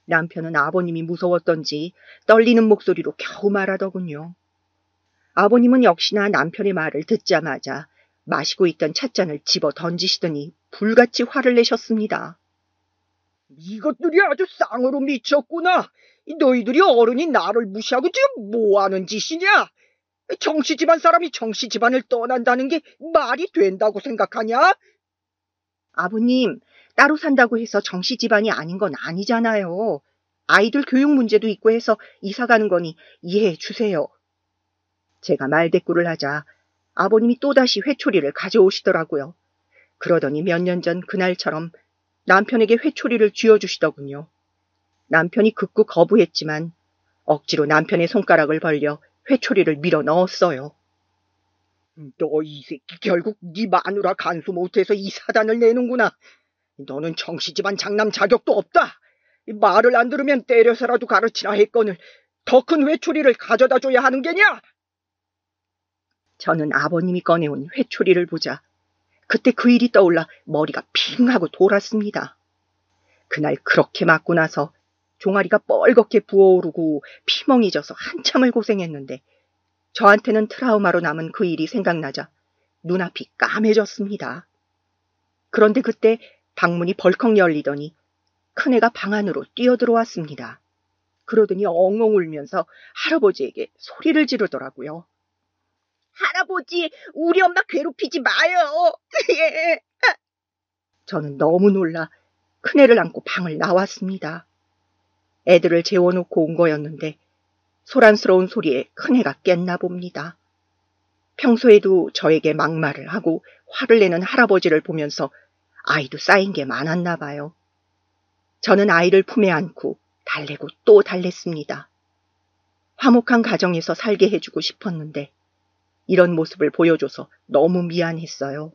남편은 아버님이 무서웠던지 떨리는 목소리로 겨우 말하더군요. 아버님은 역시나 남편의 말을 듣자마자 마시고 있던 찻잔을 집어 던지시더니 불같이 화를 내셨습니다. 이것들이 아주 쌍으로 미쳤구나. 너희들이 어른이 나를 무시하고 지금 뭐하는 짓이냐? 정씨 집안 사람이 정씨 집안을 떠난다는 게 말이 된다고 생각하냐? 아버님, 따로 산다고 해서 정씨 집안이 아닌 건 아니잖아요. 아이들 교육 문제도 있고 해서 이사 가는 거니 이해해 주세요. 제가 말대꾸를 하자 아버님이 또다시 회초리를 가져오시더라고요. 그러더니 몇 년 전 그날처럼 남편에게 회초리를 쥐어주시더군요. 남편이 극구 거부했지만 억지로 남편의 손가락을 벌려 회초리를 밀어 넣었어요. 너 이 새끼 결국 네 마누라 간수 못해서 이 사단을 내는구나. 너는 정씨 집안 장남 자격도 없다. 말을 안 들으면 때려서라도 가르치나 했거늘 더 큰 회초리를 가져다 줘야 하는 게냐? 저는 아버님이 꺼내온 회초리를 보자 그때 그 일이 떠올라 머리가 핑 하고 돌았습니다. 그날 그렇게 맞고 나서 종아리가 뻘겋게 부어오르고 피멍이 져서 한참을 고생했는데 저한테는 트라우마로 남은 그 일이 생각나자 눈앞이 까매졌습니다. 그런데 그때 방문이 벌컥 열리더니 큰애가 방 안으로 뛰어들어왔습니다. 그러더니 엉엉 울면서 할아버지에게 소리를 지르더라고요. 할아버지, 우리 엄마 괴롭히지 마요. 저는 너무 놀라 큰애를 안고 방을 나왔습니다. 애들을 재워놓고 온 거였는데 소란스러운 소리에 큰애가 깼나 봅니다. 평소에도 저에게 막말을 하고 화를 내는 할아버지를 보면서 아이도 쌓인 게 많았나 봐요. 저는 아이를 품에 안고 달래고 또 달랬습니다. 화목한 가정에서 살게 해주고 싶었는데 이런 모습을 보여줘서 너무 미안했어요.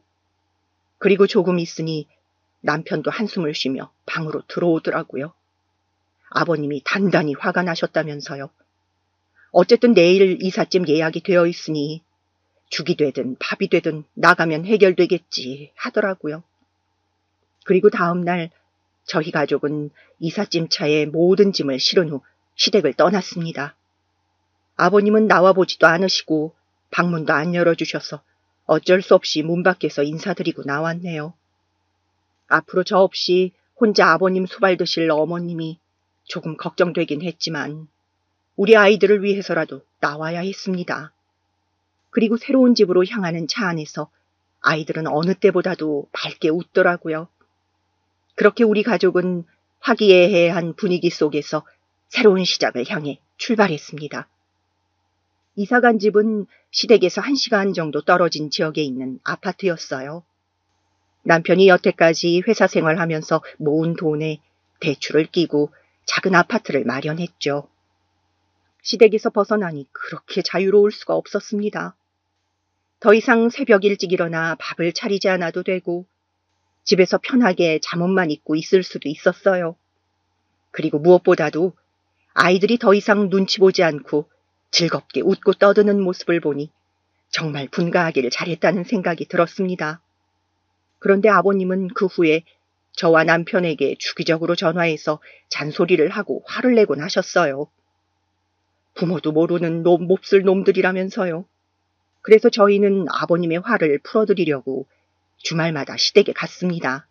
그리고 조금 있으니 남편도 한숨을 쉬며 방으로 들어오더라고요. 아버님이 단단히 화가 나셨다면서요. 어쨌든 내일 이삿짐 예약이 되어 있으니 죽이 되든 밥이 되든 나가면 해결되겠지 하더라고요. 그리고 다음 날 저희 가족은 이삿짐차에 모든 짐을 실은 후 시댁을 떠났습니다. 아버님은 나와보지도 않으시고 방문도 안 열어주셔서 어쩔 수 없이 문 밖에서 인사드리고 나왔네요. 앞으로 저 없이 혼자 아버님 수발 드실 어머님이 조금 걱정되긴 했지만 우리 아이들을 위해서라도 나와야 했습니다. 그리고 새로운 집으로 향하는 차 안에서 아이들은 어느 때보다도 밝게 웃더라고요. 그렇게 우리 가족은 화기애애한 분위기 속에서 새로운 시작을 향해 출발했습니다. 이사간 집은 시댁에서 1시간 정도 떨어진 지역에 있는 아파트였어요. 남편이 여태까지 회사 생활하면서 모은 돈에 대출을 끼고 작은 아파트를 마련했죠. 시댁에서 벗어나니 그렇게 자유로울 수가 없었습니다. 더 이상 새벽 일찍 일어나 밥을 차리지 않아도 되고 집에서 편하게 잠옷만 입고 있을 수도 있었어요. 그리고 무엇보다도 아이들이 더 이상 눈치 보지 않고 즐겁게 웃고 떠드는 모습을 보니 정말 분가하기를 잘했다는 생각이 들었습니다. 그런데 아버님은 그 후에 저와 남편에게 주기적으로 전화해서 잔소리를 하고 화를 내곤 하셨어요. 부모도 모르는 몹쓸 놈들이라면서요. 그래서 저희는 아버님의 화를 풀어드리려고 주말마다 시댁에 갔습니다.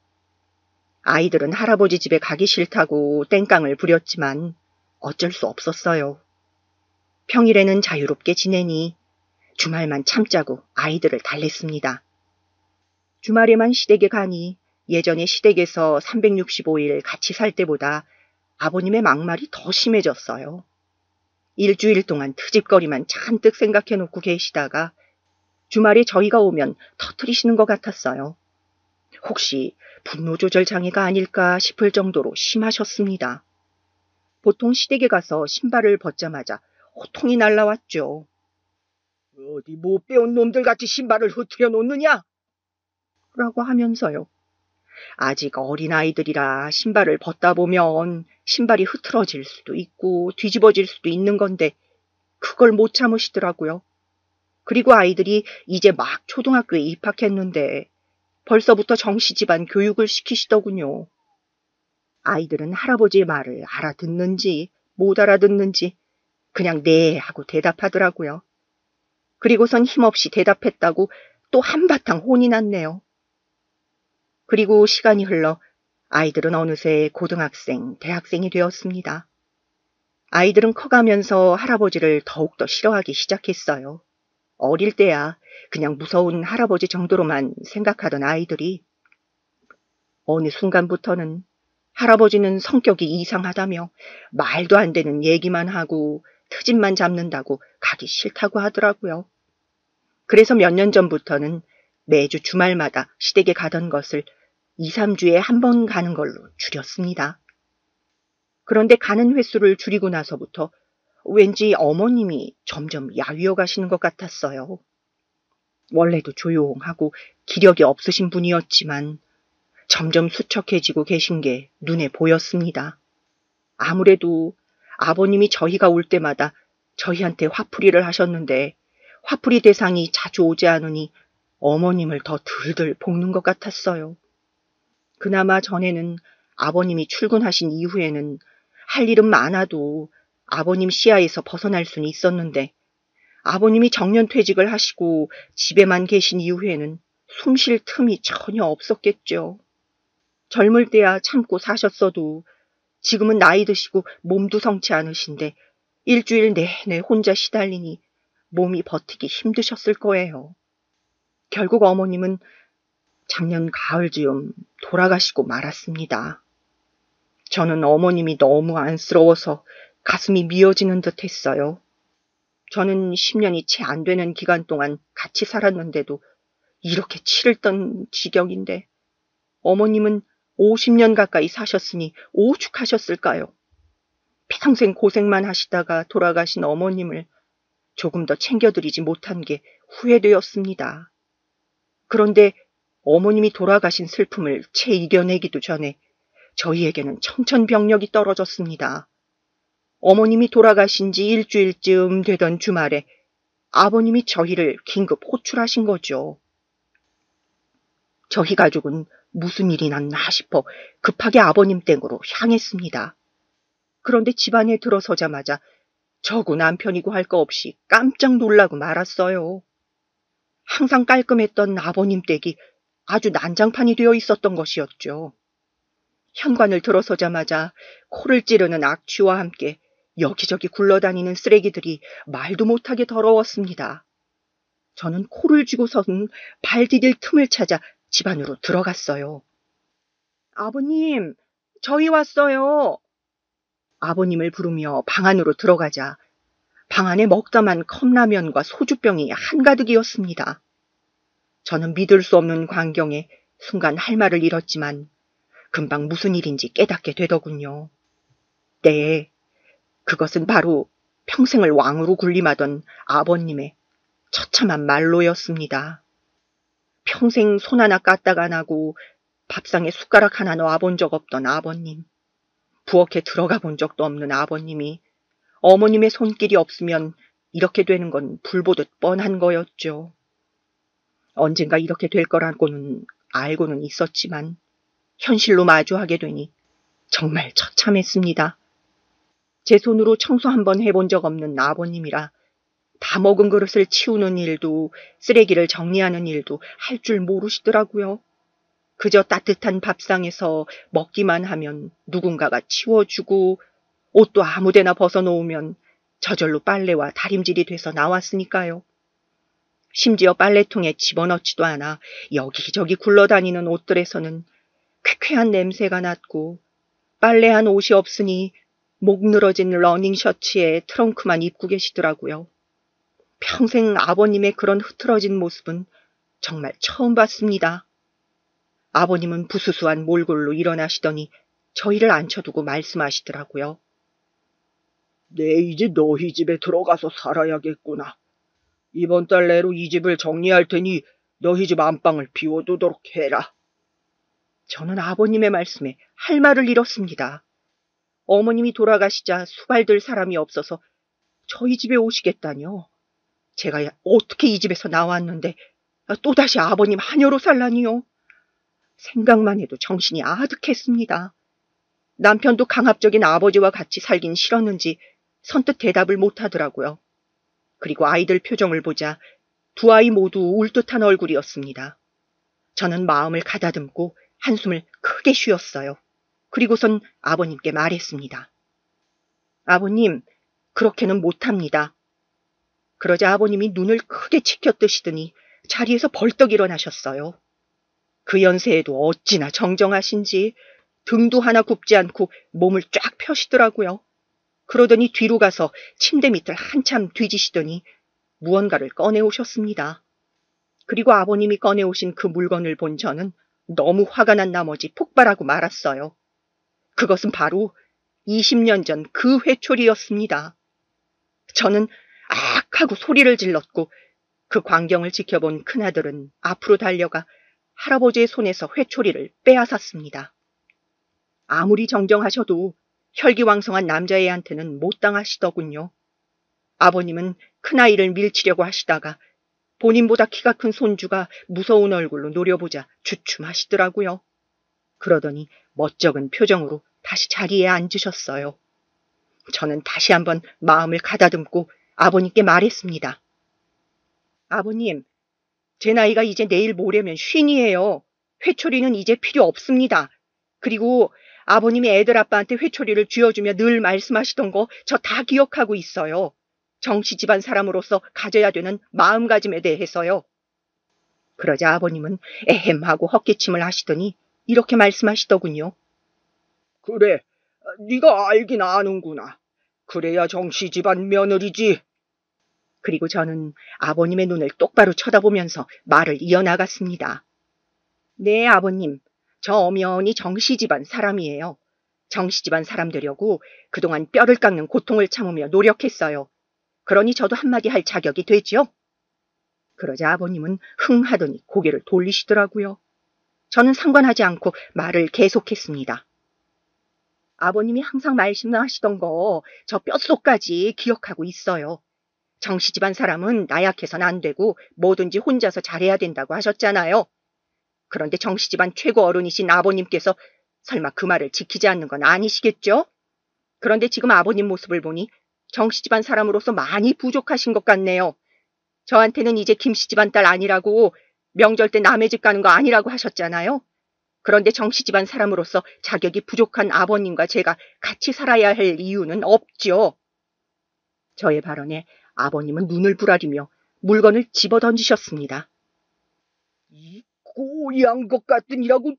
아이들은 할아버지 집에 가기 싫다고 땡깡을 부렸지만 어쩔 수 없었어요. 평일에는 자유롭게 지내니 주말만 참자고 아이들을 달랬습니다. 주말에만 시댁에 가니 예전에 시댁에서 365일 같이 살 때보다 아버님의 막말이 더 심해졌어요. 일주일 동안 트집거리만 잔뜩 생각해놓고 계시다가 주말에 저희가 오면 터트리시는 것 같았어요. 혹시 분노 조절 장애가 아닐까 싶을 정도로 심하셨습니다. 보통 시댁에 가서 신발을 벗자마자 호통이 날라왔죠. 어디 못 배운 놈들 같이 신발을 흐트려 놓느냐? 라고 하면서요. 아직 어린아이들이라 신발을 벗다 보면 신발이 흐트러질 수도 있고 뒤집어질 수도 있는 건데 그걸 못 참으시더라고요. 그리고 아이들이 이제 막 초등학교에 입학했는데 벌써부터 정시 집안 교육을 시키시더군요. 아이들은 할아버지의 말을 알아듣는지 못 알아듣는지 그냥 네 하고 대답하더라고요. 그리고선 힘없이 대답했다고 또 한바탕 혼이 났네요. 그리고 시간이 흘러 아이들은 어느새 고등학생, 대학생이 되었습니다. 아이들은 커가면서 할아버지를 더욱더 싫어하기 시작했어요. 어릴 때야 그냥 무서운 할아버지 정도로만 생각하던 아이들이 어느 순간부터는 할아버지는 성격이 이상하다며 말도 안 되는 얘기만 하고 트집만 잡는다고 가기 싫다고 하더라고요. 그래서 몇 년 전부터는 매주 주말마다 시댁에 가던 것을 2, 3주에 한 번 가는 걸로 줄였습니다. 그런데 가는 횟수를 줄이고 나서부터 왠지 어머님이 점점 야위어 가시는 것 같았어요. 원래도 조용하고 기력이 없으신 분이었지만 점점 수척해지고 계신 게 눈에 보였습니다. 아무래도 아버님이 저희가 올 때마다 저희한테 화풀이를 하셨는데 화풀이 대상이 자주 오지 않으니 어머님을 더 들들 볶는 것 같았어요. 그나마 전에는 아버님이 출근하신 이후에는 할 일은 많아도 아버님 시야에서 벗어날 수는 있었는데 아버님이 정년퇴직을 하시고 집에만 계신 이후에는 숨 쉴 틈이 전혀 없었겠죠. 젊을 때야 참고 사셨어도 지금은 나이 드시고 몸도 성치 않으신데 일주일 내내 혼자 시달리니 몸이 버티기 힘드셨을 거예요. 결국 어머님은 작년 가을 즈음 돌아가시고 말았습니다. 저는 어머님이 너무 안쓰러워서 가슴이 미어지는 듯 했어요. 저는 10년이 채 안 되는 기간 동안 같이 살았는데도 이렇게 치를 떤 지경인데 어머님은 50년 가까이 사셨으니 오죽하셨을까요? 평생 고생만 하시다가 돌아가신 어머님을 조금 더 챙겨드리지 못한 게 후회되었습니다. 그런데 어머님이 돌아가신 슬픔을 채 이겨내기도 전에 저희에게는 청천벽력이 떨어졌습니다. 어머님이 돌아가신 지 일주일쯤 되던 주말에 아버님이 저희를 긴급 호출하신 거죠. 저희 가족은 무슨 일이 났나 싶어 급하게 아버님 댁으로 향했습니다. 그런데 집안에 들어서자마자 저고 남편이고 할 거 없이 깜짝 놀라고 말았어요. 항상 깔끔했던 아버님 댁이 아주 난장판이 되어 있었던 것이었죠. 현관을 들어서자마자 코를 찌르는 악취와 함께 여기저기 굴러다니는 쓰레기들이 말도 못하게 더러웠습니다. 저는 코를 쥐고선 발 디딜 틈을 찾아 집 안으로 들어갔어요. 아버님, 저희 왔어요. 아버님을 부르며 방 안으로 들어가자 방 안에 먹다만 컵라면과 소주병이 한가득이었습니다. 저는 믿을 수 없는 광경에 순간 할 말을 잃었지만 금방 무슨 일인지 깨닫게 되더군요. 네, 그것은 바로 평생을 왕으로 군림하던 아버님의 처참한 말로였습니다. 평생 손 하나 까딱 안 하고 밥상에 숟가락 하나 놔본 적 없던 아버님, 부엌에 들어가 본 적도 없는 아버님이 어머님의 손길이 없으면 이렇게 되는 건 불보듯 뻔한 거였죠. 언젠가 이렇게 될 거라고는 알고는 있었지만 현실로 마주하게 되니 정말 처참했습니다. 제 손으로 청소 한번 해본 적 없는 아버님이라 다 먹은 그릇을 치우는 일도 쓰레기를 정리하는 일도 할 줄 모르시더라고요. 그저 따뜻한 밥상에서 먹기만 하면 누군가가 치워주고 옷도 아무데나 벗어놓으면 저절로 빨래와 다림질이 돼서 나왔으니까요. 심지어 빨래통에 집어넣지도 않아 여기저기 굴러다니는 옷들에서는 쾌쾌한 냄새가 났고 빨래한 옷이 없으니 목 늘어진 러닝 셔츠에 트렁크만 입고 계시더라고요. 평생 아버님의 그런 흐트러진 모습은 정말 처음 봤습니다. 아버님은 부수수한 몰골로 일어나시더니 저희를 앉혀두고 말씀하시더라고요. 내 이제 너희 집에 들어가서 살아야겠구나. 이번 달 내로 이 집을 정리할 테니 너희 집 안방을 비워두도록 해라. 저는 아버님의 말씀에 할 말을 잃었습니다. 어머님이 돌아가시자 수발들 사람이 없어서 저희 집에 오시겠다뇨. 제가 어떻게 이 집에서 나왔는데 또다시 아버님 하녀로 살라니요. 생각만 해도 정신이 아득했습니다. 남편도 강압적인 아버지와 같이 살긴 싫었는지 선뜻 대답을 못하더라고요. 그리고 아이들 표정을 보자 두 아이 모두 울듯한 얼굴이었습니다. 저는 마음을 가다듬고 한숨을 크게 쉬었어요. 그리고선 아버님께 말했습니다. 아버님, 그렇게는 못합니다. 그러자 아버님이 눈을 크게 치켜뜨시더니 자리에서 벌떡 일어나셨어요. 그 연세에도 어찌나 정정하신지 등도 하나 굽지 않고 몸을 쫙 펴시더라고요. 그러더니 뒤로 가서 침대 밑을 한참 뒤지시더니 무언가를 꺼내오셨습니다. 그리고 아버님이 꺼내오신 그 물건을 본 저는 너무 화가 난 나머지 폭발하고 말았어요. 그것은 바로 20년 전 그 회초리였습니다. 저는 악 하고 소리를 질렀고 그 광경을 지켜본 큰아들은 앞으로 달려가 할아버지의 손에서 회초리를 빼앗았습니다. 아무리 정정하셔도 혈기왕성한 남자애한테는 못 당하시더군요. 아버님은 큰아이를 밀치려고 하시다가 본인보다 키가 큰 손주가 무서운 얼굴로 노려보자 주춤하시더라고요. 그러더니 멋쩍은 표정으로 다시 자리에 앉으셨어요. 저는 다시 한번 마음을 가다듬고 아버님께 말했습니다. 아버님, 제 나이가 이제 내일 모레면 50이에요. 회초리는 이제 필요 없습니다. 그리고 아버님이 애들 아빠한테 회초리를 쥐어주며 늘 말씀하시던 거 저 다 기억하고 있어요. 정씨 집안 사람으로서 가져야 되는 마음가짐에 대해서요. 그러자 아버님은 에헴하고 헛기침을 하시더니 이렇게 말씀하시더군요. 그래, 네가 알긴 아는구나. 그래야 정씨 집안 며느리지. 그리고 저는 아버님의 눈을 똑바로 쳐다보면서 말을 이어나갔습니다. 네, 아버님. 저 엄연히 정씨 집안 사람이에요. 정씨 집안 사람 되려고 그동안 뼈를 깎는 고통을 참으며 노력했어요. 그러니 저도 한마디 할 자격이 되지요? 그러자 아버님은 흥 하더니 고개를 돌리시더라고요. 저는 상관하지 않고 말을 계속했습니다. 아버님이 항상 말씀하시던 거 저 뼛속까지 기억하고 있어요. 정씨 집안 사람은 나약해서는 안 되고 뭐든지 혼자서 잘해야 된다고 하셨잖아요. 그런데 정씨 집안 최고 어른이신 아버님께서 설마 그 말을 지키지 않는 건 아니시겠죠? 그런데 지금 아버님 모습을 보니 정씨 집안 사람으로서 많이 부족하신 것 같네요. 저한테는 이제 김씨 집안 딸 아니라고 명절 때 남의 집 가는 거 아니라고 하셨잖아요. 그런데 정씨 집안 사람으로서 자격이 부족한 아버님과 제가 같이 살아야 할 이유는 없죠. 저의 발언에 아버님은 눈을 부라리며 물건을 집어던지셨습니다. 이 고양 것 같으니라고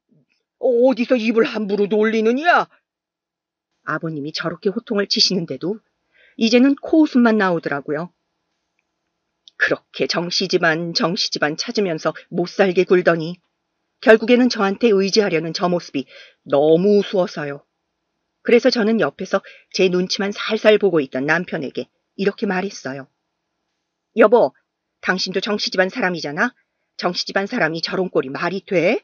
어디서 입을 함부로 놀리느냐? 아버님이 저렇게 호통을 치시는데도 이제는 코웃음만 나오더라고요. 그렇게 정씨집안 찾으면서 못살게 굴더니 결국에는 저한테 의지하려는 저 모습이 너무 우스워서요. 그래서 저는 옆에서 제 눈치만 살살 보고 있던 남편에게 이렇게 말했어요. 여보, 당신도 정씨집안 사람이잖아? 정씨집안 사람이 저런 꼴이 말이 돼?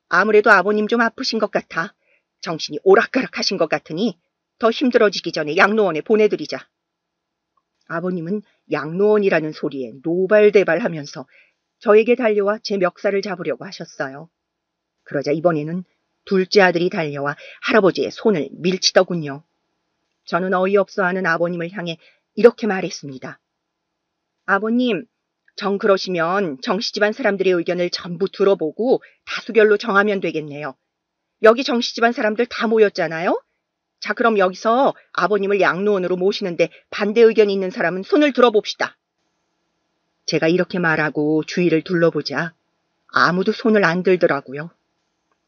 아무래도 아버님 좀 아프신 것 같아. 정신이 오락가락하신 것 같으니 더 힘들어지기 전에 양로원에 보내드리자. 아버님은 양로원이라는 소리에 노발대발하면서 저에게 달려와 제 멱살을 잡으려고 하셨어요. 그러자 이번에는 둘째 아들이 달려와 할아버지의 손을 밀치더군요. 저는 어이없어하는 아버님을 향해 이렇게 말했습니다. 아버님, 정 그러시면 정씨집안 사람들의 의견을 전부 들어보고 다수결로 정하면 되겠네요. 여기 정씨집안 사람들 다 모였잖아요. 자, 그럼 여기서 아버님을 양로원으로 모시는데 반대 의견이 있는 사람은 손을 들어봅시다. 제가 이렇게 말하고 주위를 둘러보자 아무도 손을 안 들더라고요.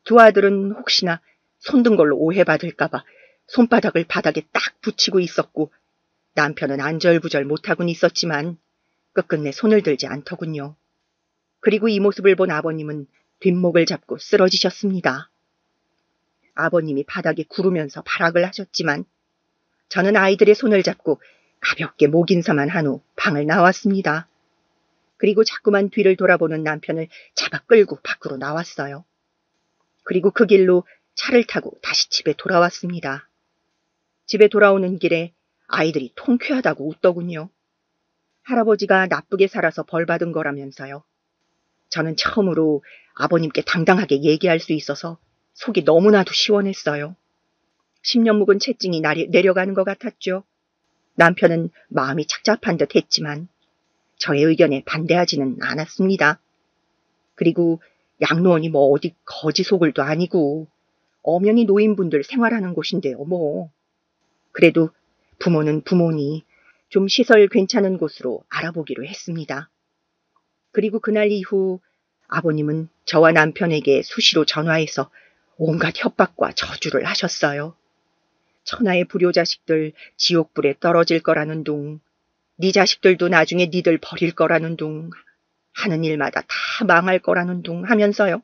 두 아들은 혹시나 손든 걸로 오해받을까봐 손바닥을 바닥에 딱 붙이고 있었고 남편은 안절부절 못하곤 있었지만 끝끝내 손을 들지 않더군요. 그리고 이 모습을 본 아버님은 뒷목을 잡고 쓰러지셨습니다. 아버님이 바닥에 구르면서 발악을 하셨지만 저는 아이들의 손을 잡고 가볍게 목 인사만 한 후 방을 나왔습니다. 그리고 자꾸만 뒤를 돌아보는 남편을 잡아 끌고 밖으로 나왔어요. 그리고 그 길로 차를 타고 다시 집에 돌아왔습니다. 집에 돌아오는 길에 아이들이 통쾌하다고 웃더군요. 할아버지가 나쁘게 살아서 벌 받은 거라면서요. 저는 처음으로 아버님께 당당하게 얘기할 수 있어서 속이 너무나도 시원했어요. 10년 묵은 채증이 내려가는 것 같았죠. 남편은 마음이 착잡한 듯 했지만 저의 의견에 반대하지는 않았습니다. 그리고 양로원이 뭐 어디 거지 소굴도 아니고 엄연히 노인분들 생활하는 곳인데요, 뭐. 그래도 부모는 부모니 좀 시설 괜찮은 곳으로 알아보기로 했습니다. 그리고 그날 이후 아버님은 저와 남편에게 수시로 전화해서 온갖 협박과 저주를 하셨어요. 천하의 불효자식들 지옥불에 떨어질 거라는 둥, 네 자식들도 나중에 니들 버릴 거라는 둥, 하는 일마다 다 망할 거라는 둥 하면서요.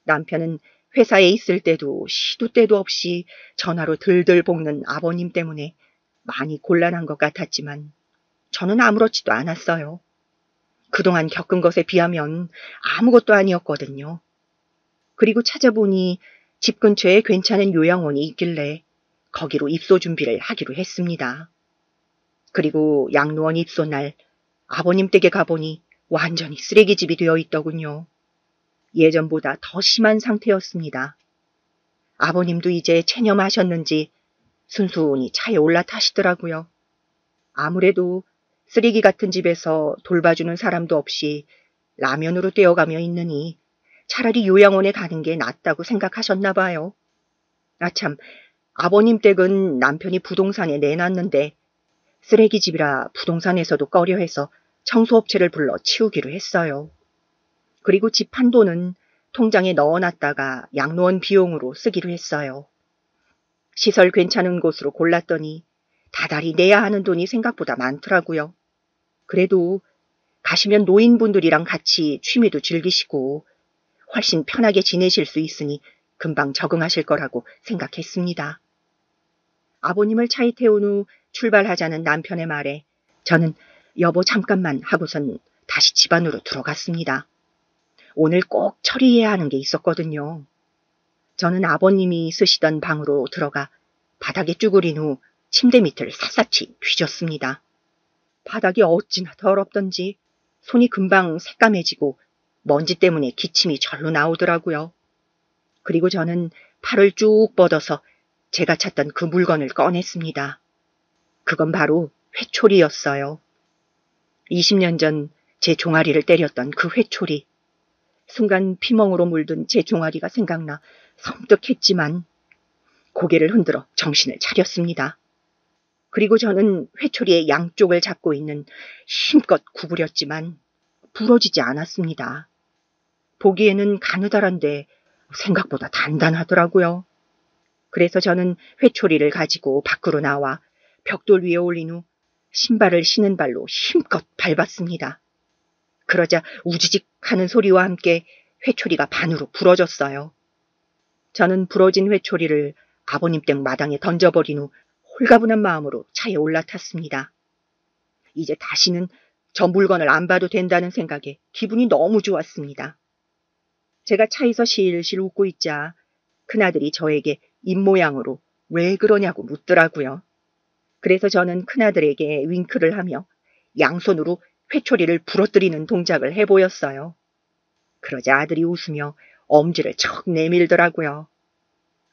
남편은 회사에 있을 때도 시도 때도 없이 전화로 들들 볶는 아버님 때문에 많이 곤란한 것 같았지만 저는 아무렇지도 않았어요. 그동안 겪은 것에 비하면 아무것도 아니었거든요. 그리고 찾아보니 집 근처에 괜찮은 요양원이 있길래 거기로 입소 준비를 하기로 했습니다. 그리고 양로원 입소 날 아버님 댁에 가보니 완전히 쓰레기집이 되어 있더군요. 예전보다 더 심한 상태였습니다. 아버님도 이제 체념하셨는지 순순히 차에 올라타시더라고요. 아무래도 쓰레기 같은 집에서 돌봐주는 사람도 없이 라면으로 떼어가며 있느니 차라리 요양원에 가는 게 낫다고 생각하셨나 봐요. 아참, 아버님 댁은 남편이 부동산에 내놨는데 쓰레기집이라 부동산에서도 꺼려해서 청소업체를 불러 치우기로 했어요. 그리고 집 한도는 통장에 넣어놨다가 양로원 비용으로 쓰기로 했어요. 시설 괜찮은 곳으로 골랐더니 다달이 내야 하는 돈이 생각보다 많더라고요. 그래도 가시면 노인분들이랑 같이 취미도 즐기시고 훨씬 편하게 지내실 수 있으니 금방 적응하실 거라고 생각했습니다. 아버님을 차에 태운 후 출발하자는 남편의 말에 저는 여보 잠깐만 하고선 다시 집 안으로 들어갔습니다. 오늘 꼭 처리해야 하는 게 있었거든요. 저는 아버님이 쓰시던 방으로 들어가 바닥에 쭈그린 후 침대 밑을 샅샅이 뒤졌습니다. 바닥이 어찌나 더럽던지 손이 금방 새까매지고 먼지 때문에 기침이 절로 나오더라고요. 그리고 저는 팔을 쭉 뻗어서 제가 찾던 그 물건을 꺼냈습니다. 그건 바로 회초리였어요. 20년 전 제 종아리를 때렸던 그 회초리. 순간 피멍으로 물든 제 종아리가 생각나 섬뜩했지만 고개를 흔들어 정신을 차렸습니다. 그리고 저는 회초리의 양쪽을 잡고 있는 힘껏 구부렸지만 부러지지 않았습니다. 보기에는 가느다란데 생각보다 단단하더라고요. 그래서 저는 회초리를 가지고 밖으로 나와 벽돌 위에 올린 후 신발을 신은 발로 힘껏 밟았습니다. 그러자 우지직 하는 소리와 함께 회초리가 반으로 부러졌어요. 저는 부러진 회초리를 아버님 댁 마당에 던져버린 후 홀가분한 마음으로 차에 올라탔습니다. 이제 다시는 저 물건을 안 봐도 된다는 생각에 기분이 너무 좋았습니다. 제가 차에서 실실 웃고 있자 큰아들이 저에게 입모양으로 왜 그러냐고 묻더라고요. 그래서 저는 큰아들에게 윙크를 하며 양손으로 회초리를 부러뜨리는 동작을 해보였어요. 그러자 아들이 웃으며 엄지를 척 내밀더라고요.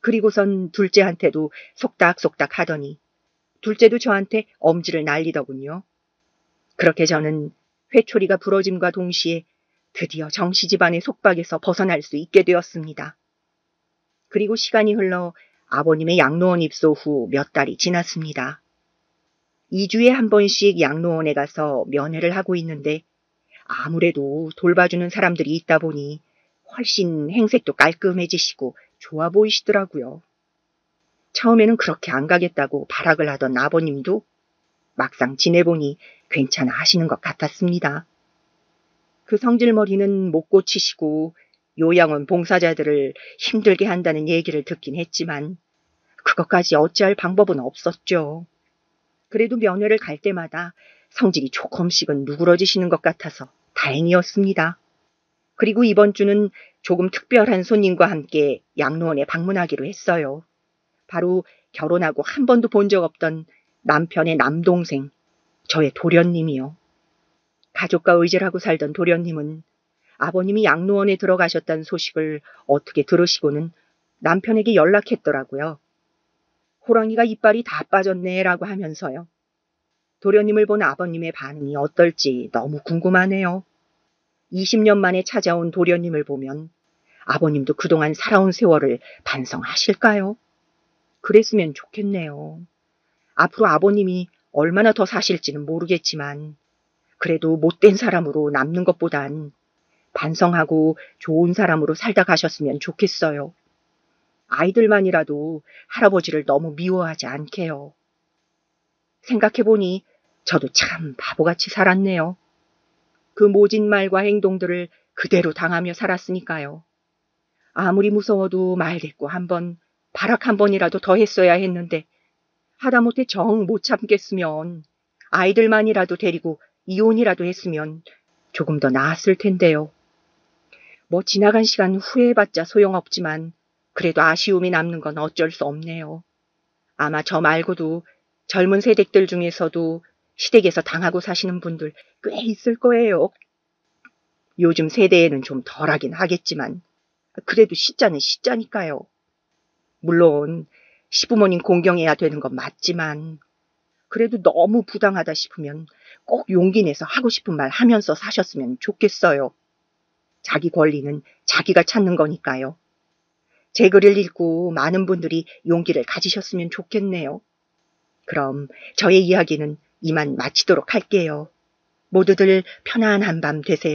그리고선 둘째한테도 속닥속닥 하더니 둘째도 저한테 엄지를 날리더군요. 그렇게 저는 회초리가 부러짐과 동시에 드디어 정씨 집안의 속박에서 벗어날 수 있게 되었습니다. 그리고 시간이 흘러 아버님의 양로원 입소 후 몇 달이 지났습니다. 2주에 한 번씩 양로원에 가서 면회를 하고 있는데 아무래도 돌봐주는 사람들이 있다 보니 훨씬 행색도 깔끔해지시고 좋아 보이시더라고요. 처음에는 그렇게 안 가겠다고 발악을 하던 아버님도 막상 지내보니 괜찮아 하시는 것 같았습니다. 그 성질머리는 못 고치시고 요양원 봉사자들을 힘들게 한다는 얘기를 듣긴 했지만 그것까지 어찌할 방법은 없었죠. 그래도 면회를 갈 때마다 성질이 조금씩은 누그러지시는 것 같아서 다행이었습니다. 그리고 이번 주는 조금 특별한 손님과 함께 양로원에 방문하기로 했어요. 바로 결혼하고 한 번도 본 적 없던 남편의 남동생, 저의 도련님이요. 가족과 의절하고 살던 도련님은 아버님이 양로원에 들어가셨다는 소식을 어떻게 들으시고는 남편에게 연락했더라고요. 호랑이가 이빨이 다 빠졌네 라고 하면서요. 도련님을 본 아버님의 반응이 어떨지 너무 궁금하네요. 20년 만에 찾아온 도련님을 보면 아버님도 그동안 살아온 세월을 반성하실까요? 그랬으면 좋겠네요. 앞으로 아버님이 얼마나 더 사실지는 모르겠지만 그래도 못된 사람으로 남는 것보단 반성하고 좋은 사람으로 살다 가셨으면 좋겠어요. 아이들만이라도 할아버지를 너무 미워하지 않게요. 생각해보니 저도 참 바보같이 살았네요. 그 모진 말과 행동들을 그대로 당하며 살았으니까요. 아무리 무서워도 말대꾸 한번, 발악 한 번이라도 더 했어야 했는데 하다못해 정 못 참겠으면 아이들만이라도 데리고 이혼이라도 했으면 조금 더 나았을 텐데요. 뭐 지나간 시간 후회해봤자 소용없지만 그래도 아쉬움이 남는 건 어쩔 수 없네요. 아마 저 말고도 젊은 세대들 중에서도 시댁에서 당하고 사시는 분들 꽤 있을 거예요. 요즘 세대에는 좀 덜하긴 하겠지만 그래도 시자는 시자니까요. 물론 시부모님 공경해야 되는 건 맞지만 그래도 너무 부당하다 싶으면 꼭 용기 내서 하고 싶은 말 하면서 사셨으면 좋겠어요. 자기 권리는 자기가 찾는 거니까요. 제 글을 읽고 많은 분들이 용기를 가지셨으면 좋겠네요. 그럼 저의 이야기는 이만 마치도록 할게요. 모두들 편안한 밤 되세요.